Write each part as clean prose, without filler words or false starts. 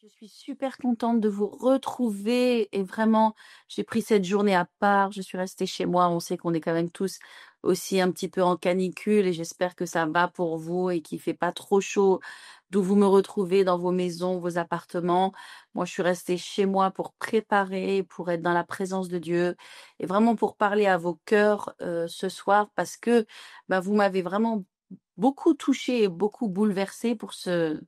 Je suis super contente de vous retrouver et vraiment, j'ai pris cette journée à part. Je suis restée chez moi. On sait qu'on est quand même tous aussi un petit peu en canicule et j'espère que ça va pour vous et qu'il fait pas trop chaud d'où vous me retrouvez dans vos maisons, vos appartements. Moi, je suis restée chez moi pour préparer, pour être dans la présence de Dieu et vraiment pour parler à vos cœurs ce soir parce que bah, vous m'avez vraiment beaucoup touché et beaucoup bouleversé pour ce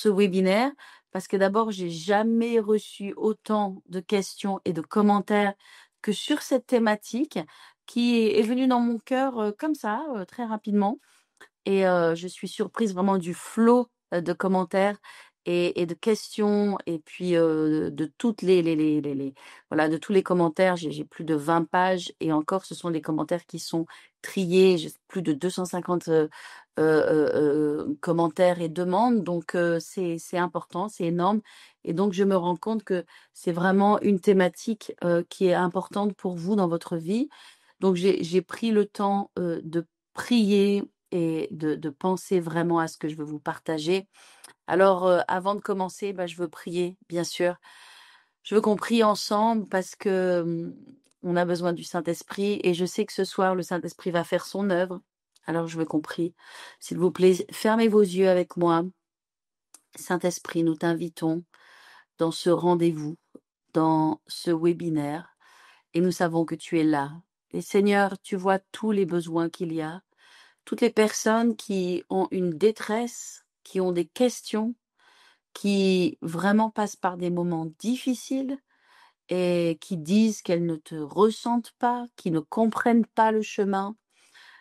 webinaire. Parce que d'abord, j'ai jamais reçu autant de questions et de commentaires que sur cette thématique qui est venue dans mon cœur, comme ça, très rapidement et je suis surprise vraiment du flot, de commentaires et de questions et puis, de toutes les voilà, de tous les commentaires. J'ai plus de 20 pages et encore ce sont des commentaires qui sont triés. J'ai plus de 250, commentaires et demandes donc c'est important, c'est énorme et donc je me rends compte que c'est vraiment une thématique, qui est importante pour vous dans votre vie. Donc j'ai pris le temps, de prier et de penser vraiment à ce que je veux vous partager. Alors, avant de commencer, bah, je veux prier, bien sûr. Je veux qu'on prie ensemble parce que, on a besoin du Saint-Esprit et je sais que ce soir, le Saint-Esprit va faire son œuvre. Alors je veux qu'on prie. S'il vous plaît, fermez vos yeux avec moi. Saint-Esprit, nous t'invitons dans ce rendez-vous, dans ce webinaire et nous savons que tu es là. Et Seigneur, tu vois tous les besoins qu'il y a. Toutes les personnes qui ont une détresse, qui ont des questions, qui vraiment passent par des moments difficiles et qui disent qu'elles ne te ressentent pas, qui ne comprennent pas le chemin.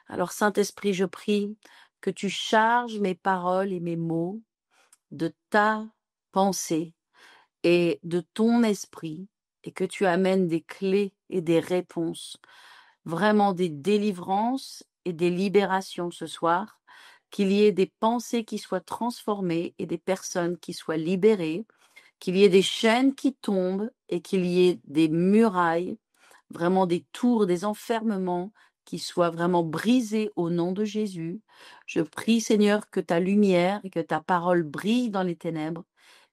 Alors Saint-Esprit, je prie que tu charges mes paroles et mes mots de ta pensée et de ton esprit et que tu amènes des clés et des réponses, vraiment des délivrances et des libérations ce soir, qu'il y ait des pensées qui soient transformées et des personnes qui soient libérées, qu'il y ait des chaînes qui tombent et qu'il y ait des murailles, vraiment des tours, des enfermements qui soient vraiment brisés au nom de Jésus. Je prie, Seigneur, que ta lumière et que ta parole brille dans les ténèbres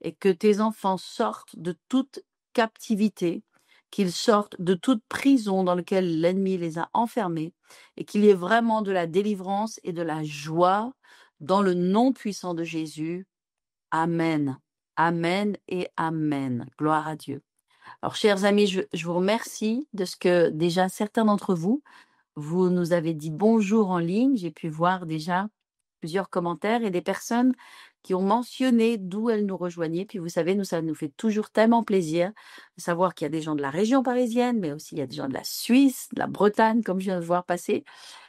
et que tes enfants sortent de toute captivité, qu'ils sortent de toute prison dans laquelle l'ennemi les a enfermés et qu'il y ait vraiment de la délivrance et de la joie dans le nom puissant de Jésus. Amen. Amen et amen. Gloire à Dieu. Alors, chers amis, je vous remercie de ce que déjà certains d'entre vous, vous nous avez dit bonjour en ligne. J'ai pu voir déjà plusieurs commentaires et des personnes qui ont mentionné d'où elles nous rejoignaient. Puis vous savez, nous, ça nous fait toujours tellement plaisir de savoir qu'il y a des gens de la région parisienne, mais aussi il y a des gens de la Suisse, de la Bretagne, comme je viens de voir passer,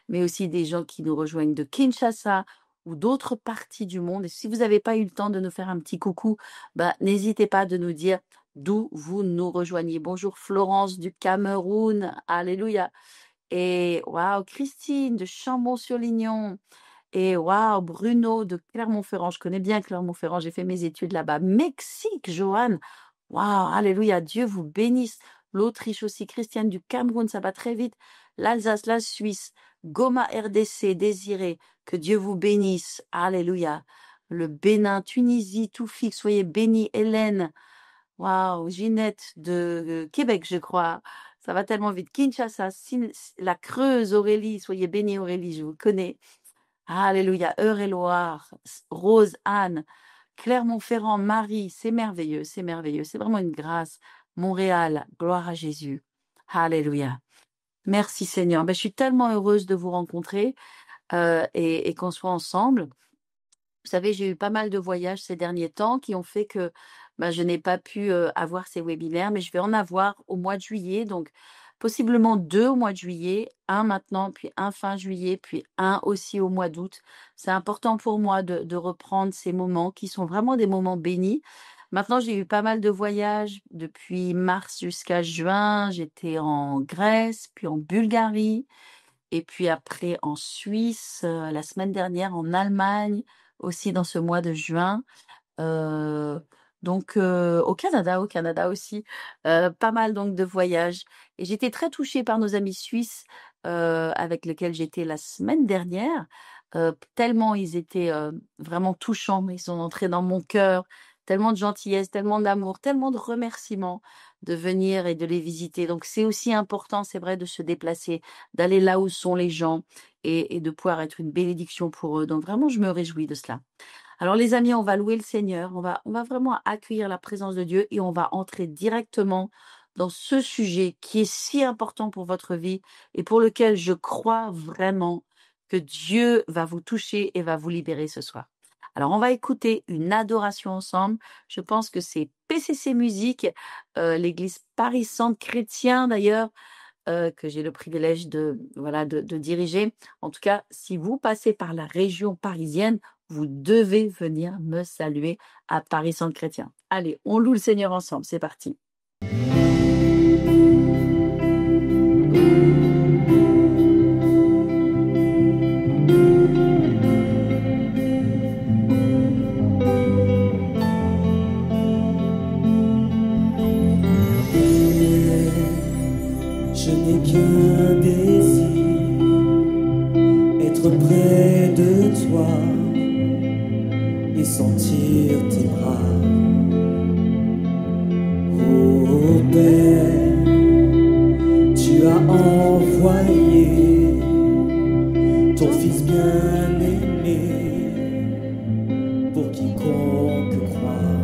mais aussi des gens qui nous rejoignent de Kinshasa ou d'autres parties du monde. Et si vous n'avez pas eu le temps de nous faire un petit coucou, bah, n'hésitez pas de nous dire d'où vous nous rejoignez. Bonjour Florence du Cameroun, alléluia. Et waouh, Christine de Chambon-sur-Lignon. Et waouh, Bruno de Clermont-Ferrand. Je connais bien Clermont-Ferrand, j'ai fait mes études là-bas. Mexique, Johan. Waouh, alléluia, Dieu vous bénisse. L'Autriche aussi, Christiane du Cameroun, ça va très vite. L'Alsace, la Suisse, Goma, RDC, Désiré, que Dieu vous bénisse. Alléluia. Le Bénin, Tunisie, Toufik, soyez bénis. Hélène, waouh, Ginette de Québec, je crois. Ça va tellement vite. Kinshasa, la Creuse, Aurélie, soyez bénis, Aurélie, je vous connais. Alléluia, Eure-et-Loir, Rose, Anne, Clermont-Ferrand, Marie, c'est merveilleux, c'est merveilleux, c'est vraiment une grâce. Montréal, gloire à Jésus. Alléluia. Merci Seigneur. Ben, je suis tellement heureuse de vous rencontrer et qu'on soit ensemble. Vous savez, j'ai eu pas mal de voyages ces derniers temps qui ont fait que bah, je n'ai pas pu avoir ces webinaires, mais je vais en avoir au mois de juillet, donc possiblement deux au mois de juillet, un maintenant, puis un fin juillet, puis un aussi au mois d'août. C'est important pour moi de reprendre ces moments qui sont vraiment des moments bénis. Maintenant, j'ai eu pas mal de voyages depuis mars jusqu'à juin. J'étais en Grèce, puis en Bulgarie. Et puis après en Suisse, la semaine dernière en Allemagne, aussi dans ce mois de juin. Heu, donc au Canada aussi, pas mal donc de voyages et j'étais très touchée par nos amis suisses, avec lesquels j'étais la semaine dernière, tellement ils étaient, vraiment touchants. Ils sont entrés dans mon cœur tellement de gentillesse, tellement d'amour, tellement de remerciements de venir et de les visiter. Donc c'est aussi important, c'est vrai, de se déplacer, d'aller là où sont les gens et de pouvoir être une bénédiction pour eux. Donc vraiment, je me réjouis de cela. Alors les amis, on va louer le Seigneur, on va vraiment accueillir la présence de Dieu et on va entrer directement dans ce sujet qui est si important pour votre vie et pour lequel je crois vraiment que Dieu va vous toucher et va vous libérer ce soir. Alors on va écouter une adoration ensemble. Je pense que c'est PCC Musique, l'église Paris Centre Chrétien d'ailleurs, que j'ai le privilège de, voilà, de diriger. En tout cas, si vous passez par la région parisienne, vous devez venir me saluer à Paris Centre Chrétien. Allez, on loue le Seigneur ensemble, c'est parti. Je n'ai qu'un désir, être près de toi et sentir tes bras. Oh Père, tu as envoyé ton Fils bien-aimé pour quiconque croit.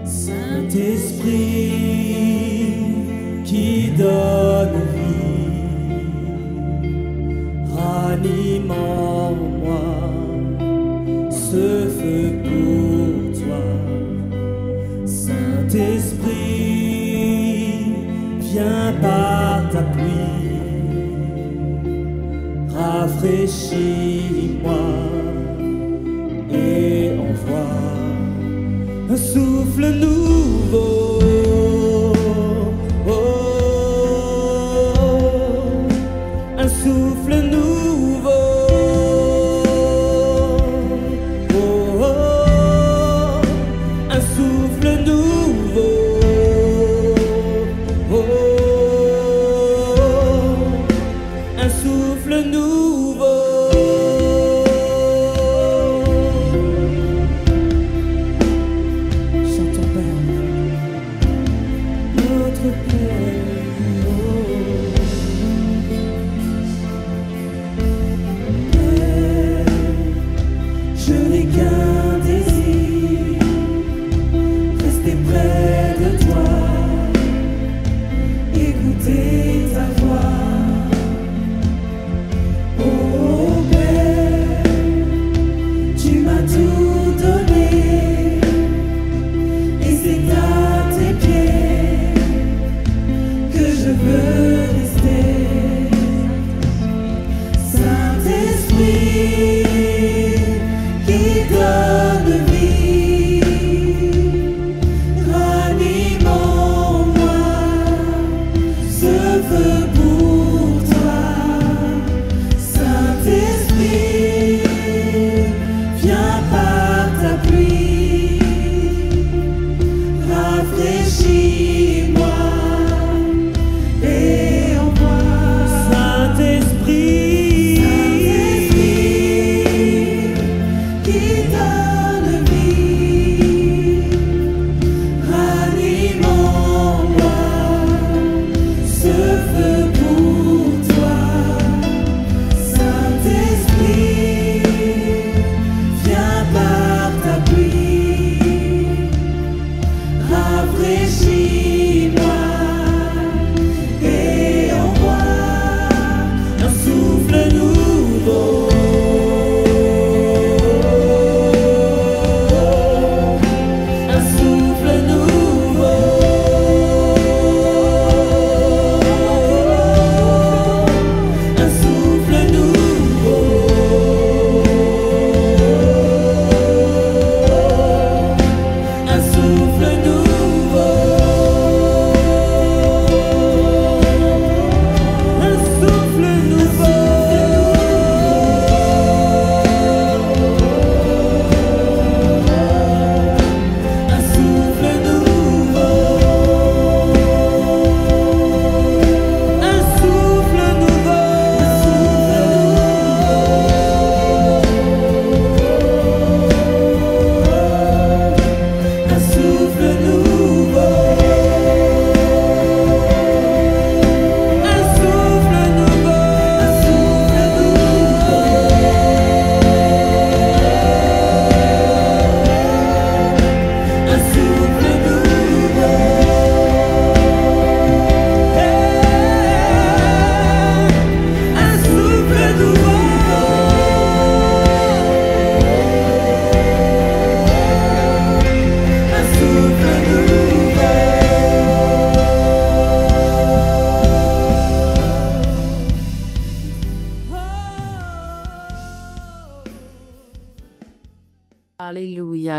Saint-Esprit qui donne vie, ranime en moi ce feu pour toi. Saint-Esprit, viens par ta pluie, rafraîchis-moi et envoie un souffle nouveau. Un souffle nouveau, un souffle nouveau, un souffle nouveau. Chantons, Père.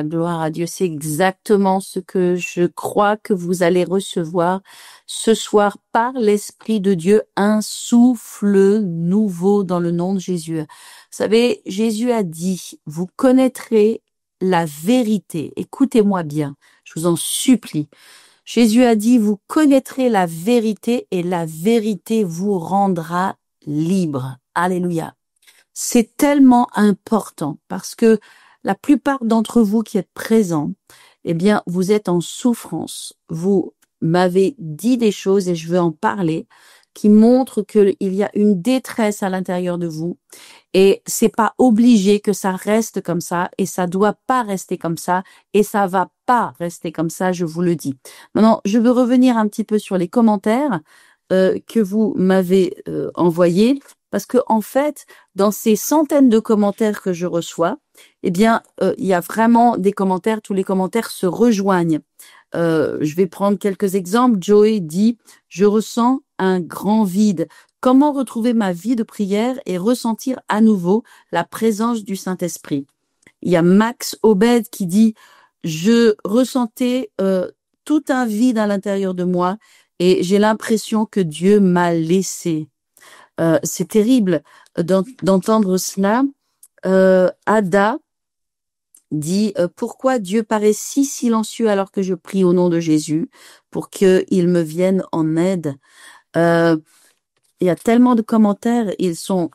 gloire à Dieu. C'est exactement ce que je crois que vous allez recevoir ce soir par l'Esprit de Dieu, un souffle nouveau dans le nom de Jésus. Vous savez, Jésus a dit, vous connaîtrez la vérité. Écoutez-moi bien, je vous en supplie. Jésus a dit, vous connaîtrez la vérité et la vérité vous rendra libre. Alléluia. C'est tellement important parce que la plupart d'entre vous qui êtes présents, eh bien, vous êtes en souffrance. Vous m'avez dit des choses et je veux en parler qui montrent qu'il y a une détresse à l'intérieur de vous et c'est pas obligé que ça reste comme ça et ça doit pas rester comme ça et ça va pas rester comme ça, je vous le dis. Maintenant, je veux revenir un petit peu sur les commentaires que vous m'avez envoyés parce que en fait, dans ces centaines de commentaires que je reçois, eh bien, il y a vraiment des commentaires, tous les commentaires se rejoignent. Je vais prendre quelques exemples. Joey dit, je ressens un grand vide. Comment retrouver ma vie de prière et ressentir à nouveau la présence du Saint-Esprit? Il y a Max Obed qui dit, je ressentais tout un vide à l'intérieur de moi et j'ai l'impression que Dieu m'a laissé. C'est terrible d'entendre cela. Ada dit pourquoi Dieu paraît si silencieux alors que je prie au nom de Jésus pour qu'il me vienne en aide. Il y a tellement de commentaires, ils sont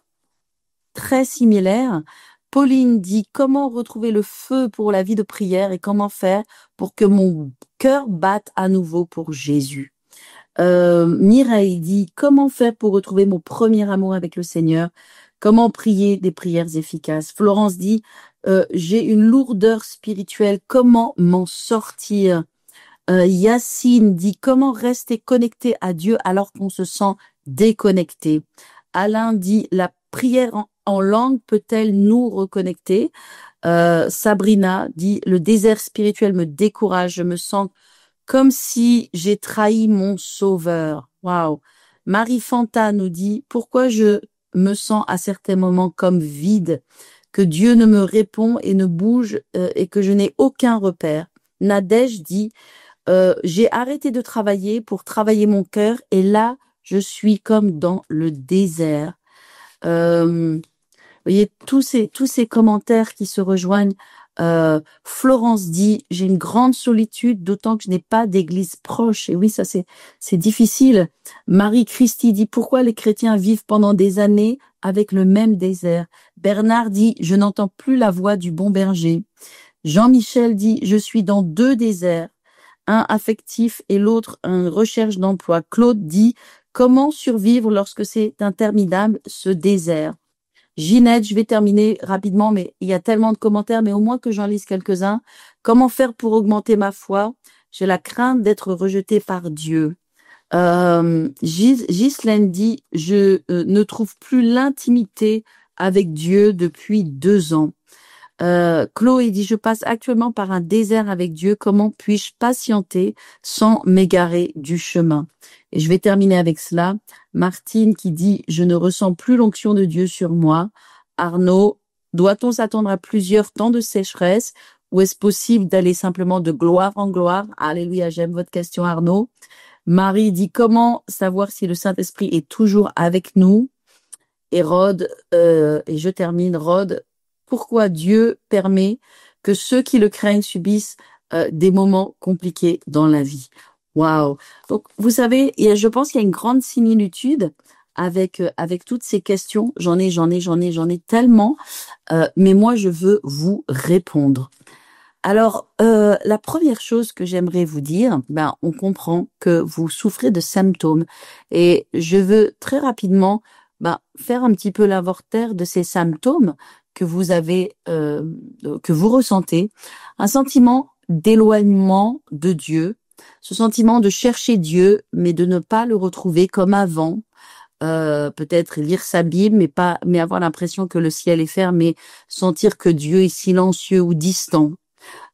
très similaires. Pauline dit comment retrouver le feu pour la vie de prière et comment faire pour que mon cœur batte à nouveau pour Jésus. Mireille dit comment faire pour retrouver mon premier amour avec le Seigneur, comment prier des prières efficaces. Florence dit j'ai une lourdeur spirituelle, comment m'en sortir? Yacine dit comment rester connecté à Dieu alors qu'on se sent déconnecté. Alain dit la prière en langue peut-elle nous reconnecter? Sabrina dit le désert spirituel me décourage, je me sens comme si j'ai trahi mon sauveur. Waouh. Marie Fanta nous dit pourquoi je me sens à certains moments comme vide, que Dieu ne me répond et ne bouge et que je n'ai aucun repère. Nadège dit j'ai arrêté de travailler pour travailler mon cœur et là je suis comme dans le désert. Vous voyez tous ces commentaires qui se rejoignent. Florence dit j'ai une grande solitude d'autant que je n'ai pas d'église proche et oui ça c'est difficile. Marie-Christie dit pourquoi les chrétiens vivent pendant des années avec le même désert. Bernard dit je n'entends plus la voix du bon berger. Jean-Michel dit je suis dans deux déserts, un affectif et l'autre en recherche d'emploi. Claude dit comment survivre lorsque c'est interminable ce désert. Ginette, je vais terminer rapidement, mais il y a tellement de commentaires, mais au moins que j'en lise quelques-uns. Comment faire pour augmenter ma foi? J'ai la crainte d'être rejetée par Dieu. Ghislaine dit, je ne trouve plus l'intimité avec Dieu depuis 2 ans. Chloé dit, je passe actuellement par un désert avec Dieu. Comment puis-je patienter sans m'égarer du chemin? Et je vais terminer avec cela. Martine qui dit, je ne ressens plus l'onction de Dieu sur moi. Arnaud, doit-on s'attendre à plusieurs temps de sécheresse ou est-ce possible d'aller simplement de gloire en gloire? Alléluia, j'aime votre question Arnaud. Marie dit, comment savoir si le Saint-Esprit est toujours avec nous? Et Rod, et je termine, Rod, pourquoi Dieu permet que ceux qui le craignent subissent des moments compliqués dans la vie? Waouh! Donc, vous savez, je pense qu'il y a une grande similitude avec toutes ces questions. J'en ai tellement, mais moi, je veux vous répondre. Alors, la première chose que j'aimerais vous dire, on comprend que vous souffrez de symptômes et je veux très rapidement faire un petit peu l'inventaire de ces symptômes que vous avez, que vous ressentez, un sentiment d'éloignement de Dieu, ce sentiment de chercher Dieu, mais de ne pas le retrouver comme avant, peut-être lire sa Bible, mais avoir l'impression que le ciel est fermé, sentir que Dieu est silencieux ou distant.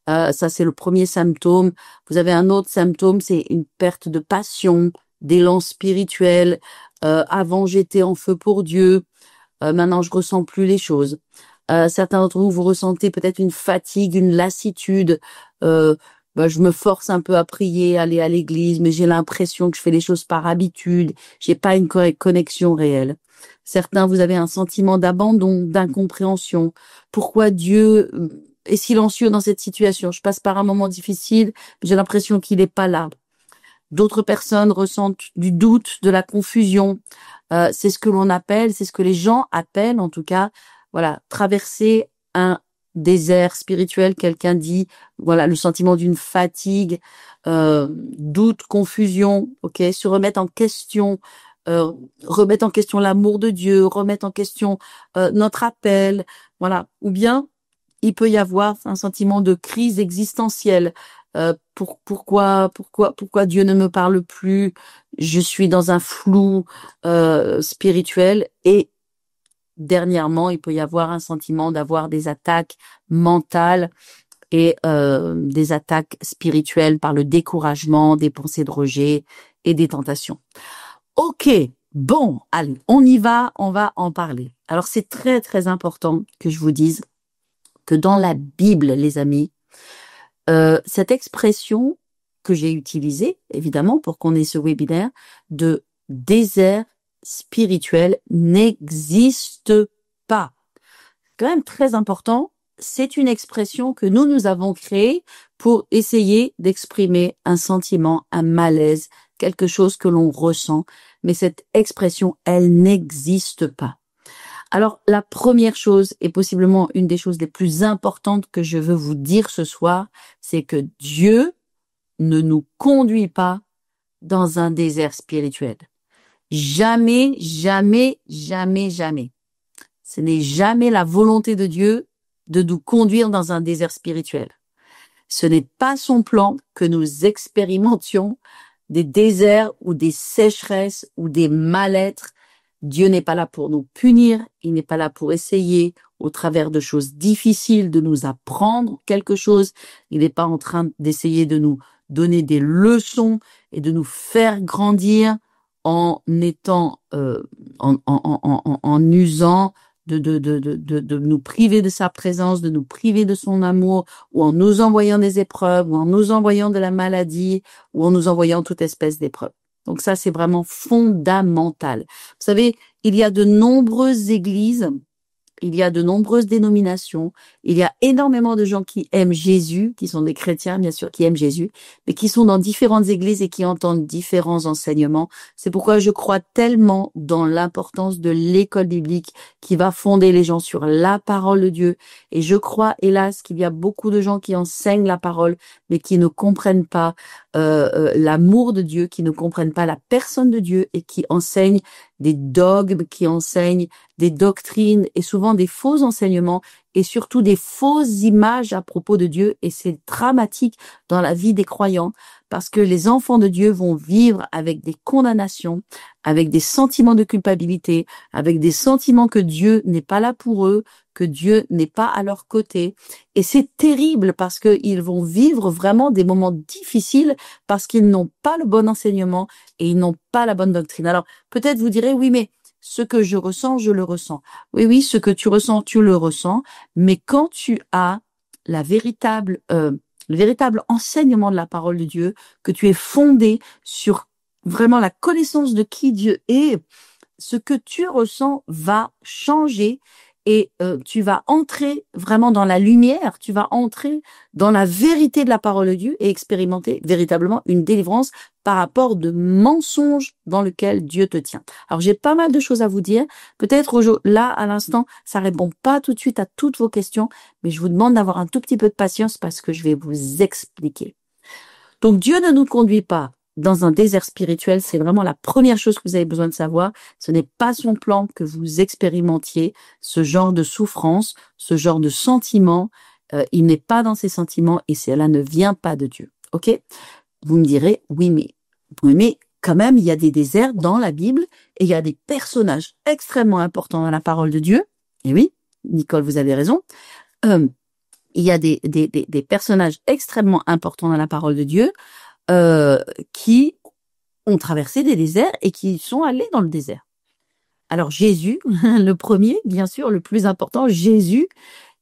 Ça, c'est le premier symptôme. Vous avez un autre symptôme, c'est une perte de passion, d'élan spirituel. Avant, j'étais en feu pour Dieu. Maintenant, je ressens plus les choses. Certains d'entre vous, vous ressentez peut-être une fatigue, une lassitude. Je me force un peu à prier, aller à l'église, mais j'ai l'impression que je fais les choses par habitude. J'ai pas une connexion réelle. Certains, vous avez un sentiment d'abandon, d'incompréhension. Pourquoi Dieu est silencieux dans cette situation? Je passe par un moment difficile, mais j'ai l'impression qu'il n'est pas là. D'autres personnes ressentent du doute, de la confusion. C'est ce que l'on appelle, c'est ce que les gens appellent, en tout cas, voilà, traverser un désert spirituel. Quelqu'un dit, voilà, le sentiment d'une fatigue, doute, confusion, ok, se remettre en question, remettre en question l'amour de Dieu, remettre en question notre appel, voilà. Ou bien, il peut y avoir un sentiment de crise existentielle. Pourquoi Dieu ne me parle plus? Je suis dans un flou spirituel. Et dernièrement, il peut y avoir un sentiment d'avoir des attaques mentales et des attaques spirituelles par le découragement, des pensées de rejet et des tentations. Ok, bon, allez, on y va, on va en parler. Alors c'est très très important que je vous dise que dans la Bible, les amis, cette expression que j'ai utilisée, évidemment, pour qu'on ait ce webinaire, de désert spirituel n'existe pas. Quand même très important, c'est une expression que nous avons créée pour essayer d'exprimer un sentiment, un malaise, quelque chose que l'on ressent, mais cette expression, elle n'existe pas. Alors, la première chose, et possiblement une des choses les plus importantes que je veux vous dire ce soir, c'est que Dieu ne nous conduit pas dans un désert spirituel. Jamais, jamais, jamais, jamais. Ce n'est jamais la volonté de Dieu de nous conduire dans un désert spirituel. Ce n'est pas son plan que nous expérimentions des déserts ou des sécheresses ou des mal-être. Dieu n'est pas là pour nous punir, il n'est pas là pour essayer, au travers de choses difficiles, de nous apprendre quelque chose. Il n'est pas en train d'essayer de nous donner des leçons et de nous faire grandir en étant, en usant de nous priver de sa présence, de nous priver de son amour, ou en nous envoyant des épreuves, ou en nous envoyant de la maladie, ou en nous envoyant toute espèce d'épreuve. Donc ça, c'est vraiment fondamental. Vous savez, il y a de nombreuses églises, il y a de nombreuses dénominations, il y a énormément de gens qui aiment Jésus, qui sont des chrétiens, bien sûr, qui aiment Jésus, mais qui sont dans différentes églises et qui entendent différents enseignements. C'est pourquoi je crois tellement dans l'importance de l'école biblique qui va fonder les gens sur la parole de Dieu. Et je crois, hélas, qu'il y a beaucoup de gens qui enseignent la parole, mais qui ne comprennent pas l'amour de Dieu, qui ne comprennent pas la personne de Dieu et qui enseignent des dogmes, qui enseignent des doctrines et souvent des faux enseignements et surtout des fausses images à propos de Dieu. Et c'est dramatique dans la vie des croyants parce que les enfants de Dieu vont vivre avec des condamnations, avec des sentiments de culpabilité, avec des sentiments que Dieu n'est pas là pour eux, que Dieu n'est pas à leur côté. Et c'est terrible parce qu'ils vont vivre vraiment des moments difficiles parce qu'ils n'ont pas le bon enseignement et ils n'ont pas la bonne doctrine. Alors, peut-être vous direz, oui, mais ce que je ressens, je le ressens. Oui, oui, ce que tu ressens, tu le ressens. Mais quand tu as le véritable enseignement de la parole de Dieu, que tu es fondé sur vraiment la connaissance de qui Dieu est, ce que tu ressens va changer et tu vas entrer vraiment dans la lumière, tu vas entrer dans la vérité de la parole de Dieu et expérimenter véritablement une délivrance par rapport de mensonges dans lequel Dieu te tient. Alors j'ai pas mal de choses à vous dire. Peut-être là, à l'instant, ça répond pas tout de suite à toutes vos questions, mais je vous demande d'avoir un tout petit peu de patience parce que je vais vous expliquer. Donc Dieu ne nous conduit pas dans un désert spirituel, c'est vraiment la première chose que vous avez besoin de savoir. Ce n'est pas son plan que vous expérimentiez ce genre de souffrance, ce genre de sentiments. Il n'est pas dans ces sentiments et cela ne vient pas de Dieu. Ok? Vous me direz, oui, mais quand même, il y a des déserts dans la Bible et il y a des personnages extrêmement importants dans la parole de Dieu. Et oui, Nicole, vous avez raison. Il y a des personnages extrêmement importants dans la parole de Dieu qui ont traversé des déserts et qui sont allés dans le désert. Alors Jésus, le premier, bien sûr, le plus important, Jésus,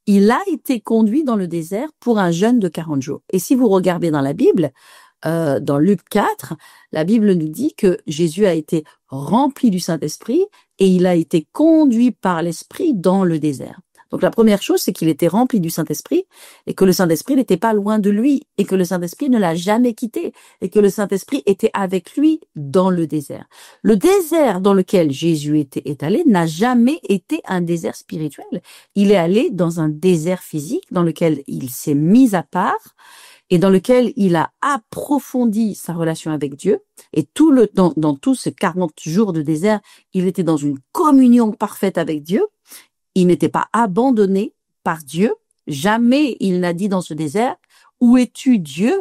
il a été conduit dans le désert pour un jeûne de 40 jours. Et si vous regardez dans la Bible, dans Luc 4, la Bible nous dit que Jésus a été rempli du Saint-Esprit et il a été conduit par l'Esprit dans le désert. Donc la première chose, c'est qu'il était rempli du Saint-Esprit et que le Saint-Esprit n'était pas loin de lui et que le Saint-Esprit ne l'a jamais quitté et que le Saint-Esprit était avec lui dans le désert. Le désert dans lequel Jésus est allé n'a jamais été un désert spirituel. Il est allé dans un désert physique dans lequel il s'est mis à part et dans lequel il a approfondi sa relation avec Dieu. Et dans tous ces 40 jours de désert, il était dans une communion parfaite avec Dieu. Il n'était pas abandonné par Dieu. Jamais il n'a dit dans ce désert, où es-tu Dieu?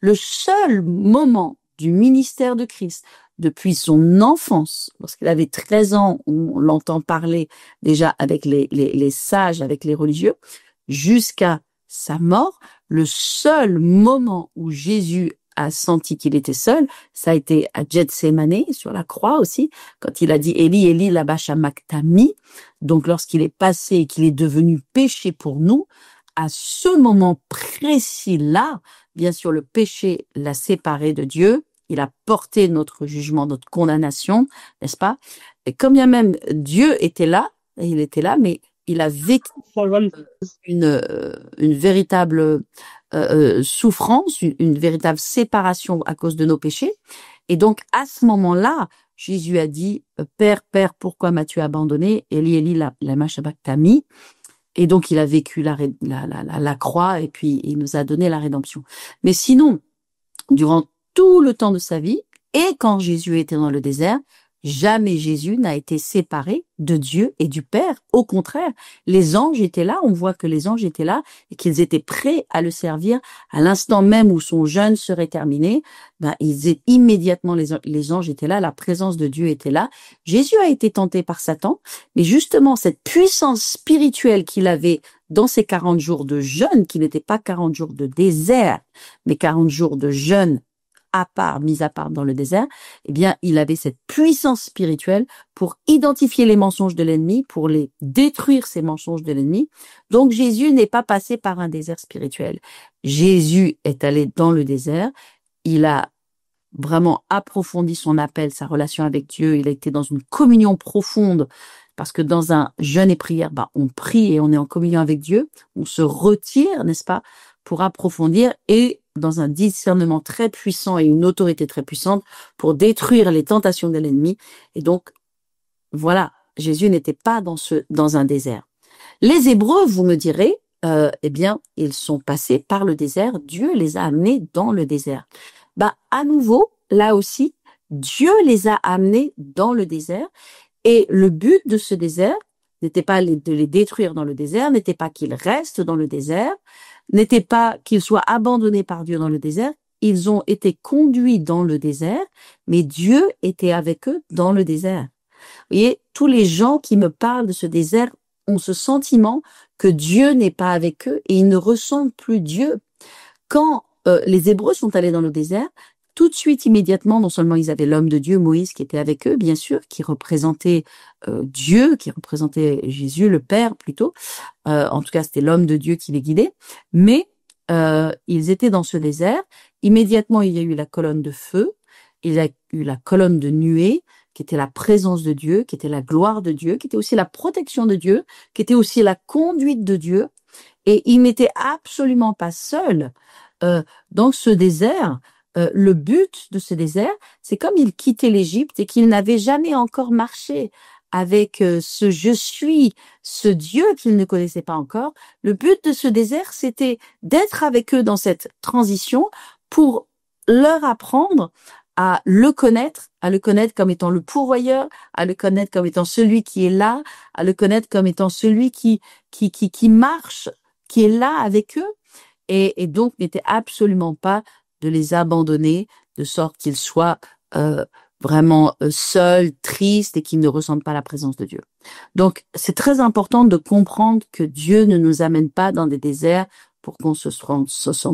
Le seul moment du ministère de Christ, depuis son enfance, lorsqu'il avait 13 ans, on l'entend parler déjà avec les sages, avec les religieux, jusqu'à sa mort, le seul moment où Jésus a senti qu'il était seul, ça a été à Gethsémani, sur la croix aussi, quand il a dit Élie, Élie, lama sabachthani. Donc lorsqu'il est passé et qu'il est devenu péché pour nous, à ce moment précis-là, bien sûr, le péché l'a séparé de Dieu, il a porté notre jugement, notre condamnation, n'est-ce pas? Et comme bien même Dieu était là, et il était là, mais il a vécu une véritable souffrance, une véritable séparation à cause de nos péchés. Et donc, à ce moment-là, Jésus a dit, Père, Père, pourquoi m'as-tu abandonné? Élie, Élie, lama sabachthani. Et donc, il a vécu la croix et puis il nous a donné la rédemption. Mais sinon, durant tout le temps de sa vie, et quand Jésus était dans le désert, jamais Jésus n'a été séparé de Dieu et du Père. Au contraire, les anges étaient là, on voit que les anges étaient là et qu'ils étaient prêts à le servir à l'instant même où son jeûne serait terminé. Immédiatement, les anges étaient là, la présence de Dieu était là. Jésus a été tenté par Satan, mais justement, cette puissance spirituelle qu'il avait dans ces 40 jours de jeûne, qui n'étaient pas 40 jours de désert, mais 40 jours de jeûne mis à part dans le désert, eh bien, il avait cette puissance spirituelle pour identifier les mensonges de l'ennemi, pour les détruire ces mensonges de l'ennemi. Donc, Jésus n'est pas passé par un désert spirituel. Jésus est allé dans le désert. Il a vraiment approfondi son appel, sa relation avec Dieu. Il a été dans une communion profonde parce que dans un jeûne et prière, on prie et on est en communion avec Dieu. On se retire, n'est-ce pas, pour approfondir et dans un discernement très puissant et une autorité très puissante pour détruire les tentations de l'ennemi. Et donc, voilà, Jésus n'était pas dans un désert. Les Hébreux, vous me direz, eh bien, ils sont passés par le désert. Dieu les a amenés dans le désert. À nouveau, là aussi, Dieu les a amenés dans le désert. Et le but de ce désert n'était pas de les détruire dans le désert, n'était pas qu'ils restent dans le désert, n'était pas qu'ils soient abandonnés par Dieu dans le désert. Ils ont été conduits dans le désert, mais Dieu était avec eux dans le désert. Vous voyez, tous les gens qui me parlent de ce désert ont ce sentiment que Dieu n'est pas avec eux et ils ne ressentent plus Dieu. Quand les Hébreux sont allés dans le désert, tout de suite, immédiatement, non seulement ils avaient l'homme de Dieu, Moïse, qui était avec eux, bien sûr, qui représentait Dieu, qui représentait Jésus, le Père plutôt. En tout cas, c'était l'homme de Dieu qui les guidait. Mais ils étaient dans ce désert. Immédiatement, il y a eu la colonne de feu, il y a eu la colonne de nuée, qui était la présence de Dieu, qui était la gloire de Dieu, qui était aussi la protection de Dieu, qui était aussi la conduite de Dieu. Et ils n'étaient absolument pas seuls dans ce désert. Le but de ce désert, c'est comme ils quittaient l'Égypte et qu'ils n'avaient jamais encore marché avec ce je suis, ce Dieu qu'ils ne connaissaient pas encore. Le but de ce désert, c'était d'être avec eux dans cette transition pour leur apprendre à le connaître comme étant le pourvoyeur, à le connaître comme étant celui qui est là, à le connaître comme étant celui qui marche, qui est là avec eux, et donc n'était absolument pas de les abandonner, de sorte qu'ils soient vraiment seuls, tristes et qu'ils ne ressentent pas la présence de Dieu. Donc, c'est très important de comprendre que Dieu ne nous amène pas dans des déserts pour qu'on se sente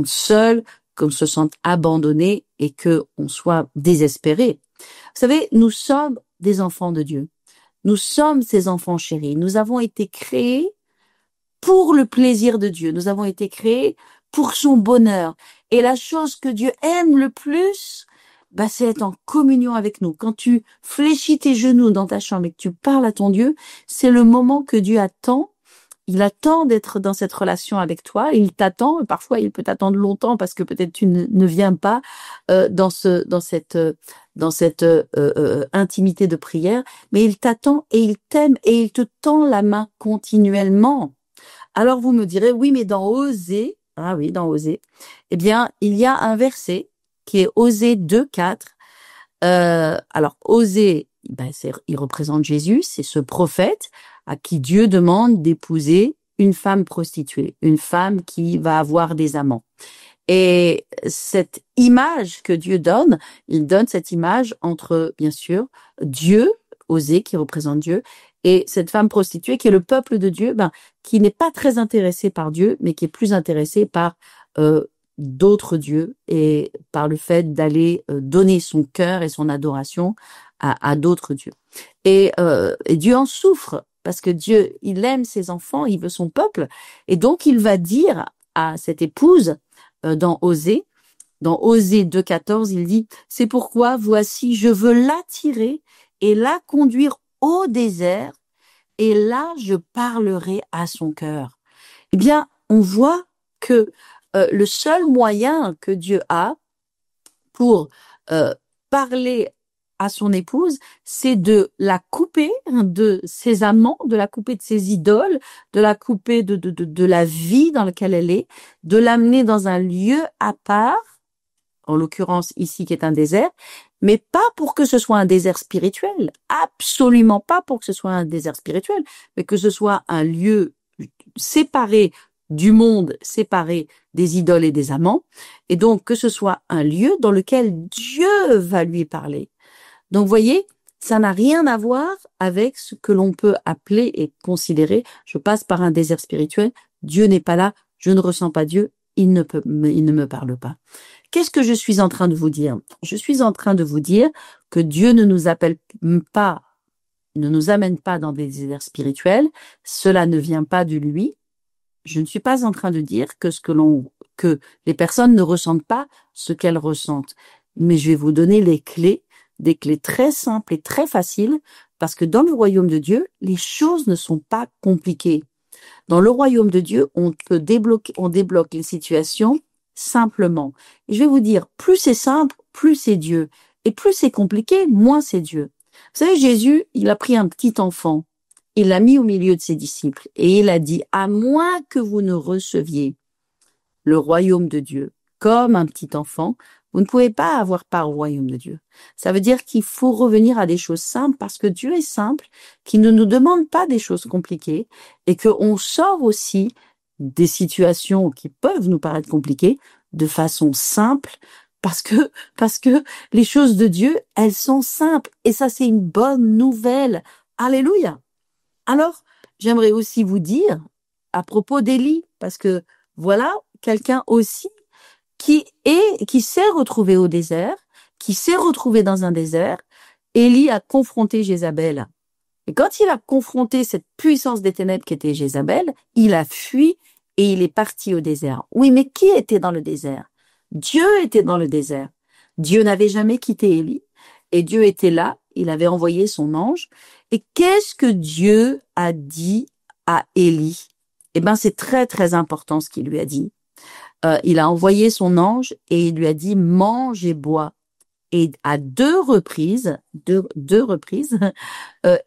seul, qu'on se sente abandonné et qu'on soit désespéré. Vous savez, nous sommes des enfants de Dieu. Nous sommes ses enfants chéris. Nous avons été créés pour le plaisir de Dieu. Nous avons été créés pour son bonheur. Et la chose que Dieu aime le plus, c'est être en communion avec nous. Quand tu fléchis tes genoux dans ta chambre et que tu parles à ton Dieu, c'est le moment que Dieu attend. Il attend d'être dans cette relation avec toi. Il t'attend. Parfois, il peut t'attendre longtemps parce que peut-être tu ne viens pas dans cette intimité de prière. Mais il t'attend et il t'aime et il te tend la main continuellement. Alors vous me direz, oui, mais dans Osée, ah oui, dans Osée, eh bien, il y a un verset qui est Osée 2:4. Alors Osée, il représente Jésus, c'est ce prophète à qui Dieu demande d'épouser une femme prostituée, une femme qui va avoir des amants. Et cette image que Dieu donne, il donne cette image entre, bien sûr, Dieu, Osée, qui représente Dieu, et cette femme prostituée qui est le peuple de Dieu, qui n'est pas très intéressé par Dieu, mais qui est plus intéressé par d'autres dieux et par le fait d'aller donner son cœur et son adoration à d'autres dieux. Et Dieu en souffre parce que Dieu, il aime ses enfants, il veut son peuple, et donc il va dire à cette épouse dans Osée 2:14, il dit « C'est pourquoi, voici, je veux l'attirer et la conduire au désert, et là, je parlerai à son cœur. » Eh bien, on voit que le seul moyen que Dieu a pour parler à son épouse, c'est de la couper de ses amants, de la couper de ses idoles, de la couper de la vie dans laquelle elle est, de l'amener dans un lieu à part, en l'occurrence ici qui est un désert, mais pas pour que ce soit un désert spirituel, absolument pas pour que ce soit un désert spirituel, mais que ce soit un lieu séparé du monde, séparé des idoles et des amants, et donc que ce soit un lieu dans lequel Dieu va lui parler. Donc, vous voyez, ça n'a rien à voir avec ce que l'on peut appeler et considérer, je passe par un désert spirituel, Dieu n'est pas là, je ne ressens pas Dieu, il ne me parle pas. Qu'est-ce que je suis en train de vous dire? Je suis en train de vous dire que Dieu ne nous appelle pas, ne nous amène pas dans des déserts spirituels, cela ne vient pas de lui. Je ne suis pas en train de dire que les personnes ne ressentent pas ce qu'elles ressentent, mais je vais vous donner les clés, des clés très simples et très faciles, parce que dans le royaume de Dieu, les choses ne sont pas compliquées. Dans le royaume de Dieu, on débloque les situations simplement. Et je vais vous dire, plus c'est simple, plus c'est Dieu. Et plus c'est compliqué, moins c'est Dieu. Vous savez, Jésus, il a pris un petit enfant, il l'a mis au milieu de ses disciples, et il a dit, à moins que vous ne receviez le royaume de Dieu comme un petit enfant, vous ne pouvez pas avoir part au royaume de Dieu. Ça veut dire qu'il faut revenir à des choses simples parce que Dieu est simple, qu'il ne nous demande pas des choses compliquées et qu'on sort aussi des situations qui peuvent nous paraître compliquées de façon simple parce que les choses de Dieu, elles sont simples et ça c'est une bonne nouvelle. Alléluia. Alors, j'aimerais aussi vous dire à propos d'Élie parce que voilà quelqu'un aussi qui s'est retrouvé au désert, qui s'est retrouvé dans un désert. Élie a confronté Jézabel. Et quand il a confronté cette puissance des ténèbres qui était Jézabel, il a fui et il est parti au désert. Oui, mais qui était dans le désert? Dieu était dans le désert. Dieu n'avait jamais quitté Élie et Dieu était là, il avait envoyé son ange. Et qu'est-ce que Dieu a dit à Élie? Eh bien, c'est très, très important ce qu'il lui a dit. Il a envoyé son ange et il lui a dit mange et bois. Et à deux reprises,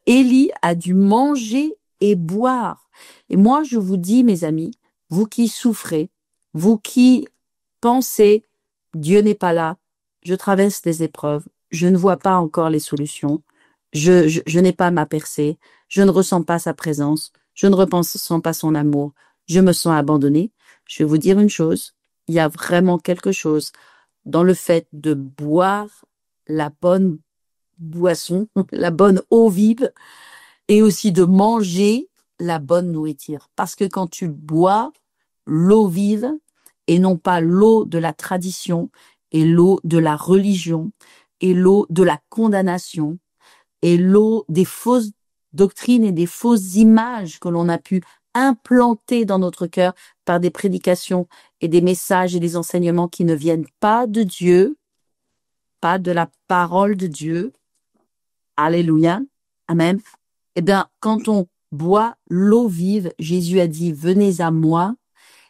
Élie a dû manger et boire. Et moi, je vous dis, mes amis, vous qui souffrez, vous qui pensez Dieu n'est pas là, je traverse des épreuves, je ne vois pas encore les solutions, je n'ai pas ma percée, je ne ressens pas sa présence, je ne ressens pas son amour, je me sens abandonné. Je vais vous dire une chose, il y a vraiment quelque chose dans le fait de boire la bonne boisson, la bonne eau vive, et aussi de manger la bonne nourriture. Parce que quand tu bois l'eau vive, et non pas l'eau de la tradition, et l'eau de la religion, et l'eau de la condamnation, et l'eau des fausses doctrines et des fausses images que l'on a pu implanter dans notre cœur par des prédications et des messages et des enseignements qui ne viennent pas de Dieu, pas de la parole de Dieu. Alléluia. Amen. Eh bien, quand on boit l'eau vive, Jésus a dit, venez à moi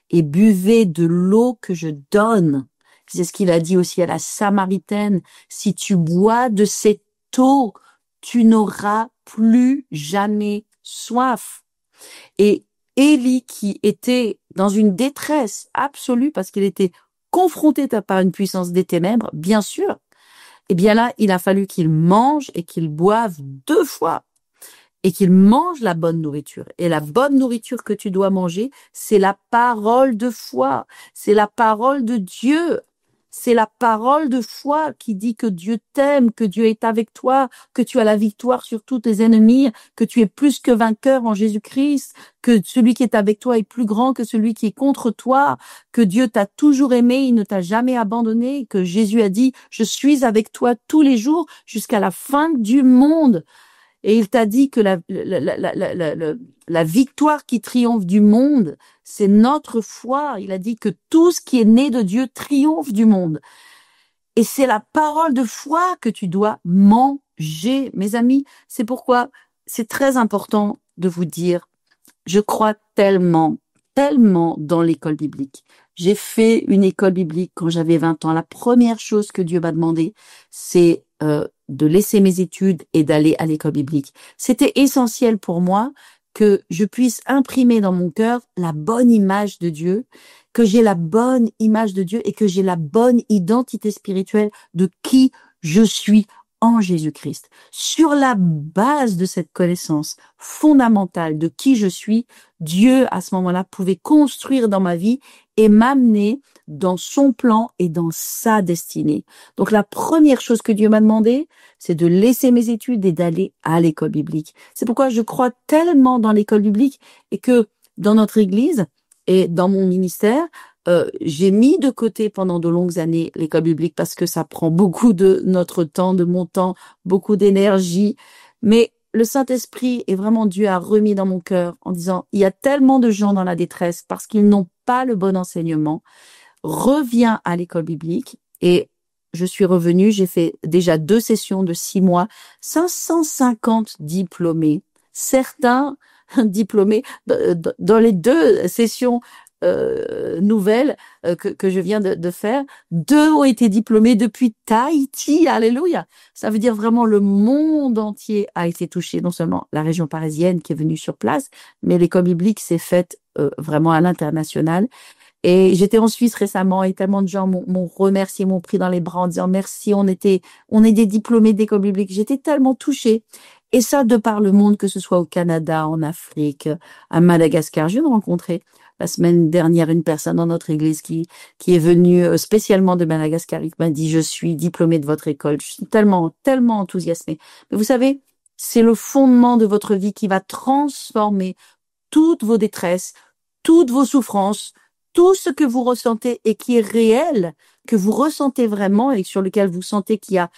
et buvez de l'eau que je donne. C'est ce qu'il a dit aussi à la Samaritaine. Si tu bois de cette eau, tu n'auras plus jamais soif. Et Élie, qui était dans une détresse absolue parce qu'il était confronté par une puissance des ténèbres, bien sûr, eh bien là, il a fallu qu'il mange et qu'il boive 2 fois et qu'il mange la bonne nourriture. Et la bonne nourriture que tu dois manger, c'est la parole de foi, c'est la parole de Dieu. C'est la parole de foi qui dit que Dieu t'aime, que Dieu est avec toi, que tu as la victoire sur tous tes ennemis, que tu es plus que vainqueur en Jésus-Christ, que celui qui est avec toi est plus grand que celui qui est contre toi, que Dieu t'a toujours aimé, il ne t'a jamais abandonné, que Jésus a dit, je suis avec toi tous les jours jusqu'à la fin du monde. Et il t'a dit que la victoire qui triomphe du monde, c'est notre foi. Il a dit que tout ce qui est né de Dieu triomphe du monde. Et c'est la parole de foi que tu dois manger, mes amis. C'est pourquoi c'est très important de vous dire, je crois tellement dans l'école biblique. J'ai fait une école biblique quand j'avais 20 ans. La première chose que Dieu m'a demandé, c'est de laisser mes études et d'aller à l'école biblique. C'était essentiel pour moi que je puisse imprimer dans mon cœur la bonne image de Dieu, que j'ai la bonne image de Dieu et que j'ai la bonne identité spirituelle de qui je suis en Jésus-Christ. Sur la base de cette connaissance fondamentale de qui je suis, Dieu, à ce moment-là, pouvait construire dans ma vie et m'amener dans son plan et dans sa destinée. Donc, la première chose que Dieu m'a demandé, c'est de laisser mes études et d'aller à l'école biblique. C'est pourquoi je crois tellement dans l'école biblique et que dans notre église et dans mon ministère, j'ai mis de côté pendant de longues années l'école biblique parce que ça prend beaucoup de notre temps, de mon temps, beaucoup d'énergie. Mais le Saint-Esprit et vraiment Dieu a remis dans mon cœur en disant, il y a tellement de gens dans la détresse parce qu'ils n'ont pas le bon enseignement. Reviens à l'école biblique. Et je suis revenue, j'ai fait déjà 2 sessions de 6 mois, 550 diplômés. Certains diplômés dans les 2 sessions nouvelles que je viens de faire, 2 ont été diplômés depuis Tahiti. Alléluia. Ça veut dire vraiment le monde entier a été touché, non seulement la région parisienne qui est venue sur place, mais l'école biblique s'est faite vraiment à l'international. Et j'étais en Suisse récemment et tellement de gens m'ont remercié, m'ont pris dans les bras en disant merci, on est des diplômés d'école biblique. J'étais tellement touchée. Et ça, de par le monde, que ce soit au Canada, en Afrique, à Madagascar. Je viens de rencontrer la semaine dernière une personne dans notre église qui est venue spécialement de Madagascar. Il m'a dit, je suis diplômée de votre école. Je suis tellement enthousiasmée. Mais vous savez, c'est le fondement de votre vie qui va transformer toutes vos détresses, toutes vos souffrances, tout ce que vous ressentez et qui est réel, que vous ressentez vraiment et sur lequel vous sentez qu'il y a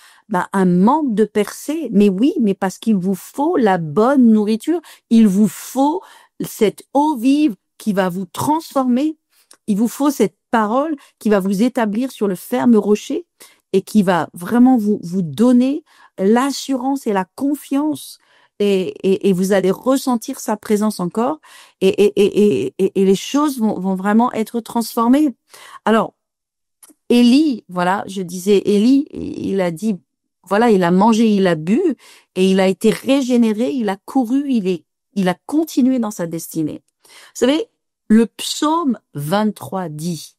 un manque de percée. Mais oui, mais parce qu'il vous faut la bonne nourriture, il vous faut cette eau vive qui va vous transformer, il vous faut cette parole qui va vous établir sur le ferme rocher et qui va vraiment vous donner l'assurance et la confiance. Et vous allez ressentir sa présence encore et les choses vont vraiment être transformées. Alors, Élie, voilà, je disais, Élie, il a dit, voilà, il a mangé, il a bu et il a été régénéré, il a couru, il a continué dans sa destinée. Vous savez, le psaume 23 dit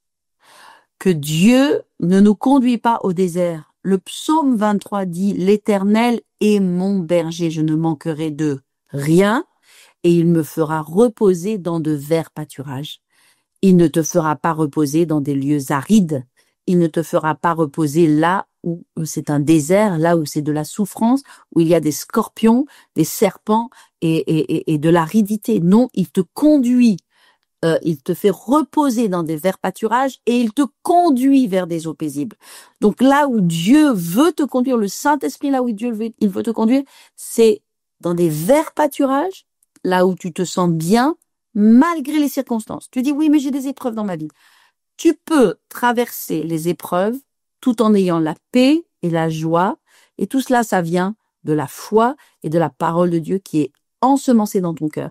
que Dieu ne nous conduit pas au désert. Le psaume 23 dit, l'Éternel est mon berger, je ne manquerai de rien et il me fera reposer dans de verts pâturages. Il ne te fera pas reposer dans des lieux arides. Il ne te fera pas reposer là où c'est un désert, là où c'est de la souffrance, où il y a des scorpions, des serpents et de l'aridité. Non, il te conduit. Il te fait reposer dans des verts pâturages et il te conduit vers des eaux paisibles. Donc là où Dieu veut te conduire, le Saint-Esprit là où il veut te conduire, c'est dans des verts pâturages, là où tu te sens bien, malgré les circonstances. Tu dis, oui, mais j'ai des épreuves dans ma vie. Tu peux traverser les épreuves tout en ayant la paix et la joie. Et tout cela, ça vient de la foi et de la parole de Dieu qui est ensemencée dans ton cœur.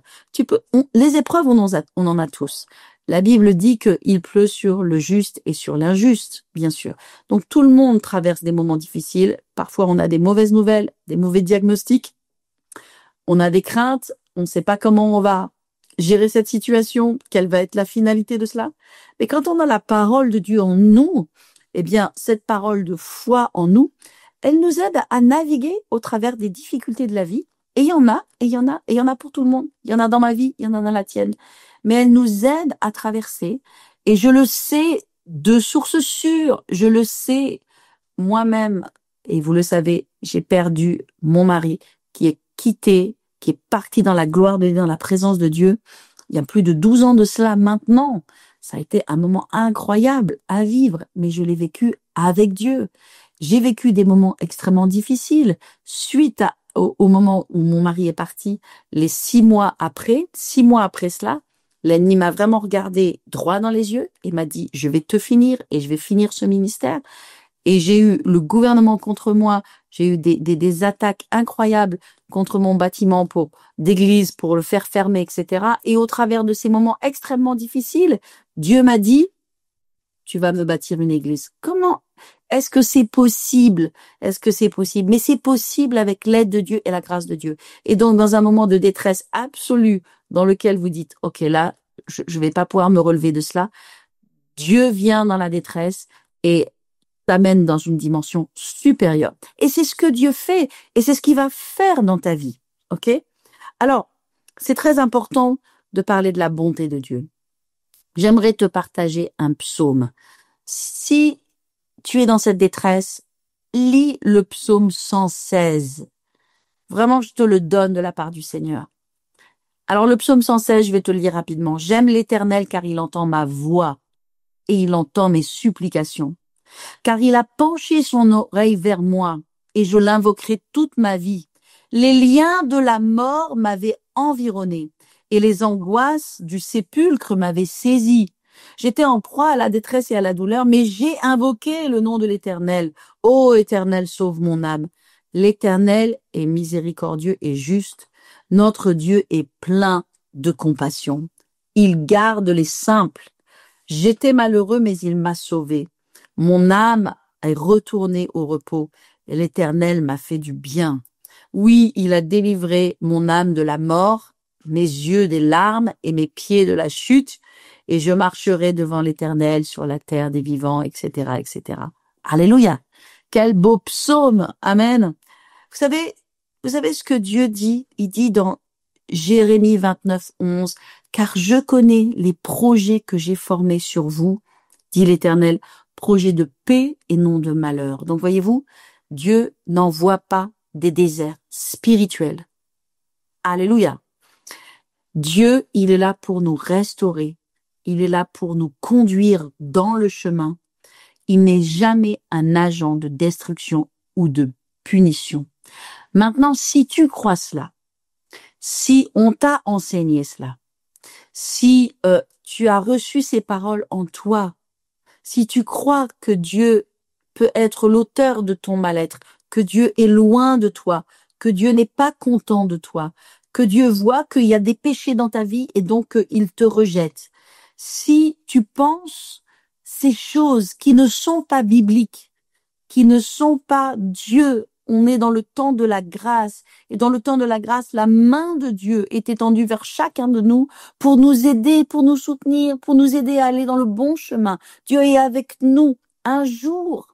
Les épreuves, on en a tous. La Bible dit qu'il pleut sur le juste et sur l'injuste, bien sûr. Donc tout le monde traverse des moments difficiles. Parfois, on a des mauvaises nouvelles, des mauvais diagnostics. On a des craintes. On ne sait pas comment on va gérer cette situation, quelle va être la finalité de cela. Mais quand on a la parole de Dieu en nous, eh bien, cette parole de foi en nous, elle nous aide à naviguer au travers des difficultés de la vie. Et il y en a, et il y en a, et il y en a pour tout le monde. Il y en a dans ma vie, il y en a dans la tienne. Mais elle nous aide à traverser. Et je le sais de sources sûres, je le sais moi-même. Et vous le savez, j'ai perdu mon mari qui est quitté, qui est parti dans la gloire de Dieu, dans la présence de Dieu. Il y a plus de 12 ans de cela maintenant. Ça a été un moment incroyable à vivre, mais je l'ai vécu avec Dieu. J'ai vécu des moments extrêmement difficiles suite au moment où mon mari est parti, les 6 mois après cela, l'ennemi m'a vraiment regardé droit dans les yeux et m'a dit, je vais te finir et je vais finir ce ministère. Et j'ai eu le gouvernement contre moi, j'ai eu des attaques incroyables contre mon bâtiment d'église pour le faire fermer, etc. Et au travers de ces moments extrêmement difficiles, Dieu m'a dit, tu vas me bâtir une église. Comment est-ce que c'est possible? Est-ce que c'est possible? Mais c'est possible avec l'aide de Dieu et la grâce de Dieu. Et donc, dans un moment de détresse absolue dans lequel vous dites, OK, là, je vais pas pouvoir me relever de cela, Dieu vient dans la détresse et t'amène dans une dimension supérieure. Et c'est ce que Dieu fait et c'est ce qu'il va faire dans ta vie. OK? Alors, c'est très important de parler de la bonté de Dieu. J'aimerais te partager un psaume. Si tu es dans cette détresse, lis le psaume 116. Vraiment, je te le donne de la part du Seigneur. Alors, le psaume 116, je vais te le lire rapidement. J'aime l'Éternel car il entend ma voix et il entend mes supplications. Car il a penché son oreille vers moi et je l'invoquerai toute ma vie. Les liens de la mort m'avaient environné et les angoisses du sépulcre m'avaient saisi. J'étais en proie à la détresse et à la douleur, mais j'ai invoqué le nom de l'Éternel. Ô Éternel, sauve mon âme. L'Éternel est miséricordieux et juste. Notre Dieu est plein de compassion. Il garde les simples. J'étais malheureux, mais il m'a sauvé. Mon âme est retournée au repos et l'Éternel m'a fait du bien. Oui, il a délivré mon âme de la mort, mes yeux des larmes et mes pieds de la chute, et je marcherai devant l'Éternel sur la terre des vivants, etc., etc. Alléluia! Quel beau psaume! Amen! Vous savez ce que Dieu dit? Il dit dans Jérémie 29, 11, « Car je connais les projets que j'ai formés sur vous, dit l'Éternel, projets de paix et non de malheur. » Donc voyez-vous, Dieu n'envoie pas des déserts spirituels. Alléluia! Dieu, il est là pour nous restaurer. Il est là pour nous conduire dans le chemin. Il n'est jamais un agent de destruction ou de punition. Maintenant, si tu crois cela, si on t'a enseigné cela, si tu as reçu ces paroles en toi, si tu crois que Dieu peut être l'auteur de ton mal-être, que Dieu est loin de toi, que Dieu n'est pas content de toi, que Dieu voit qu'il y a des péchés dans ta vie et donc il te rejette. Si tu penses ces choses qui ne sont pas bibliques, qui ne sont pas Dieu, on est dans le temps de la grâce. Et dans le temps de la grâce, la main de Dieu est étendue vers chacun de nous pour nous aider, pour nous soutenir, pour nous aider à aller dans le bon chemin. Dieu est avec nous. Un jour,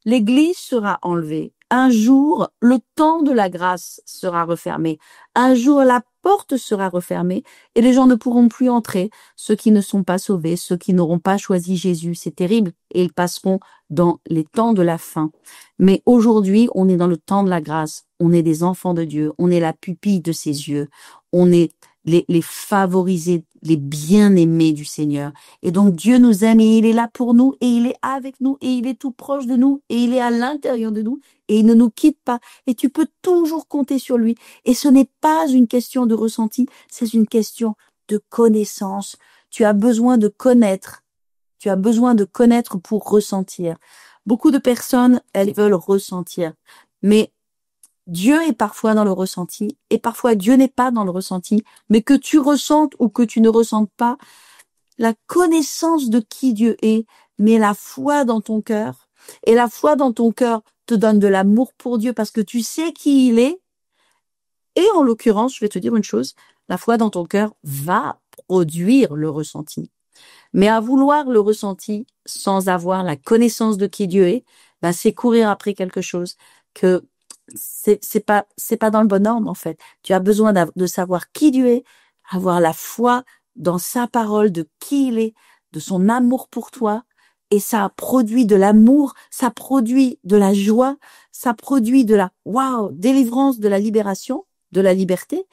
l'Église sera enlevée. Un jour, le temps de la grâce sera refermé. Un jour, la porte sera refermée et les gens ne pourront plus entrer. Ceux qui ne sont pas sauvés, ceux qui n'auront pas choisi Jésus, c'est terrible. Et ils passeront dans les temps de la fin. Mais aujourd'hui, on est dans le temps de la grâce. On est des enfants de Dieu. On est la pupille de ses yeux. On est les favorisés les bien-aimés du Seigneur. Et donc Dieu nous aime et il est là pour nous et il est avec nous et il est tout proche de nous et il est à l'intérieur de nous et il ne nous quitte pas. Et tu peux toujours compter sur lui. Et ce n'est pas une question de ressenti, c'est une question de connaissance. Tu as besoin de connaître. Tu as besoin de connaître pour ressentir. Beaucoup de personnes, elles veulent ressentir. Mais Dieu est parfois dans le ressenti et parfois Dieu n'est pas dans le ressenti, mais que tu ressentes ou que tu ne ressentes pas, la connaissance de qui Dieu est, mais la foi dans ton cœur. Et la foi dans ton cœur te donne de l'amour pour Dieu parce que tu sais qui il est. Et en l'occurrence, je vais te dire une chose, la foi dans ton cœur va produire le ressenti. Mais à vouloir le ressenti sans avoir la connaissance de qui Dieu est, ben c'est courir après quelque chose que c'est pas dans le bon ordre en fait. Tu as besoin de savoir qui Dieu est, avoir la foi dans sa parole, de qui il est, de son amour pour toi, et ça produit de l'amour, ça produit de la joie, ça produit de la délivrance, de la libération, de la liberté,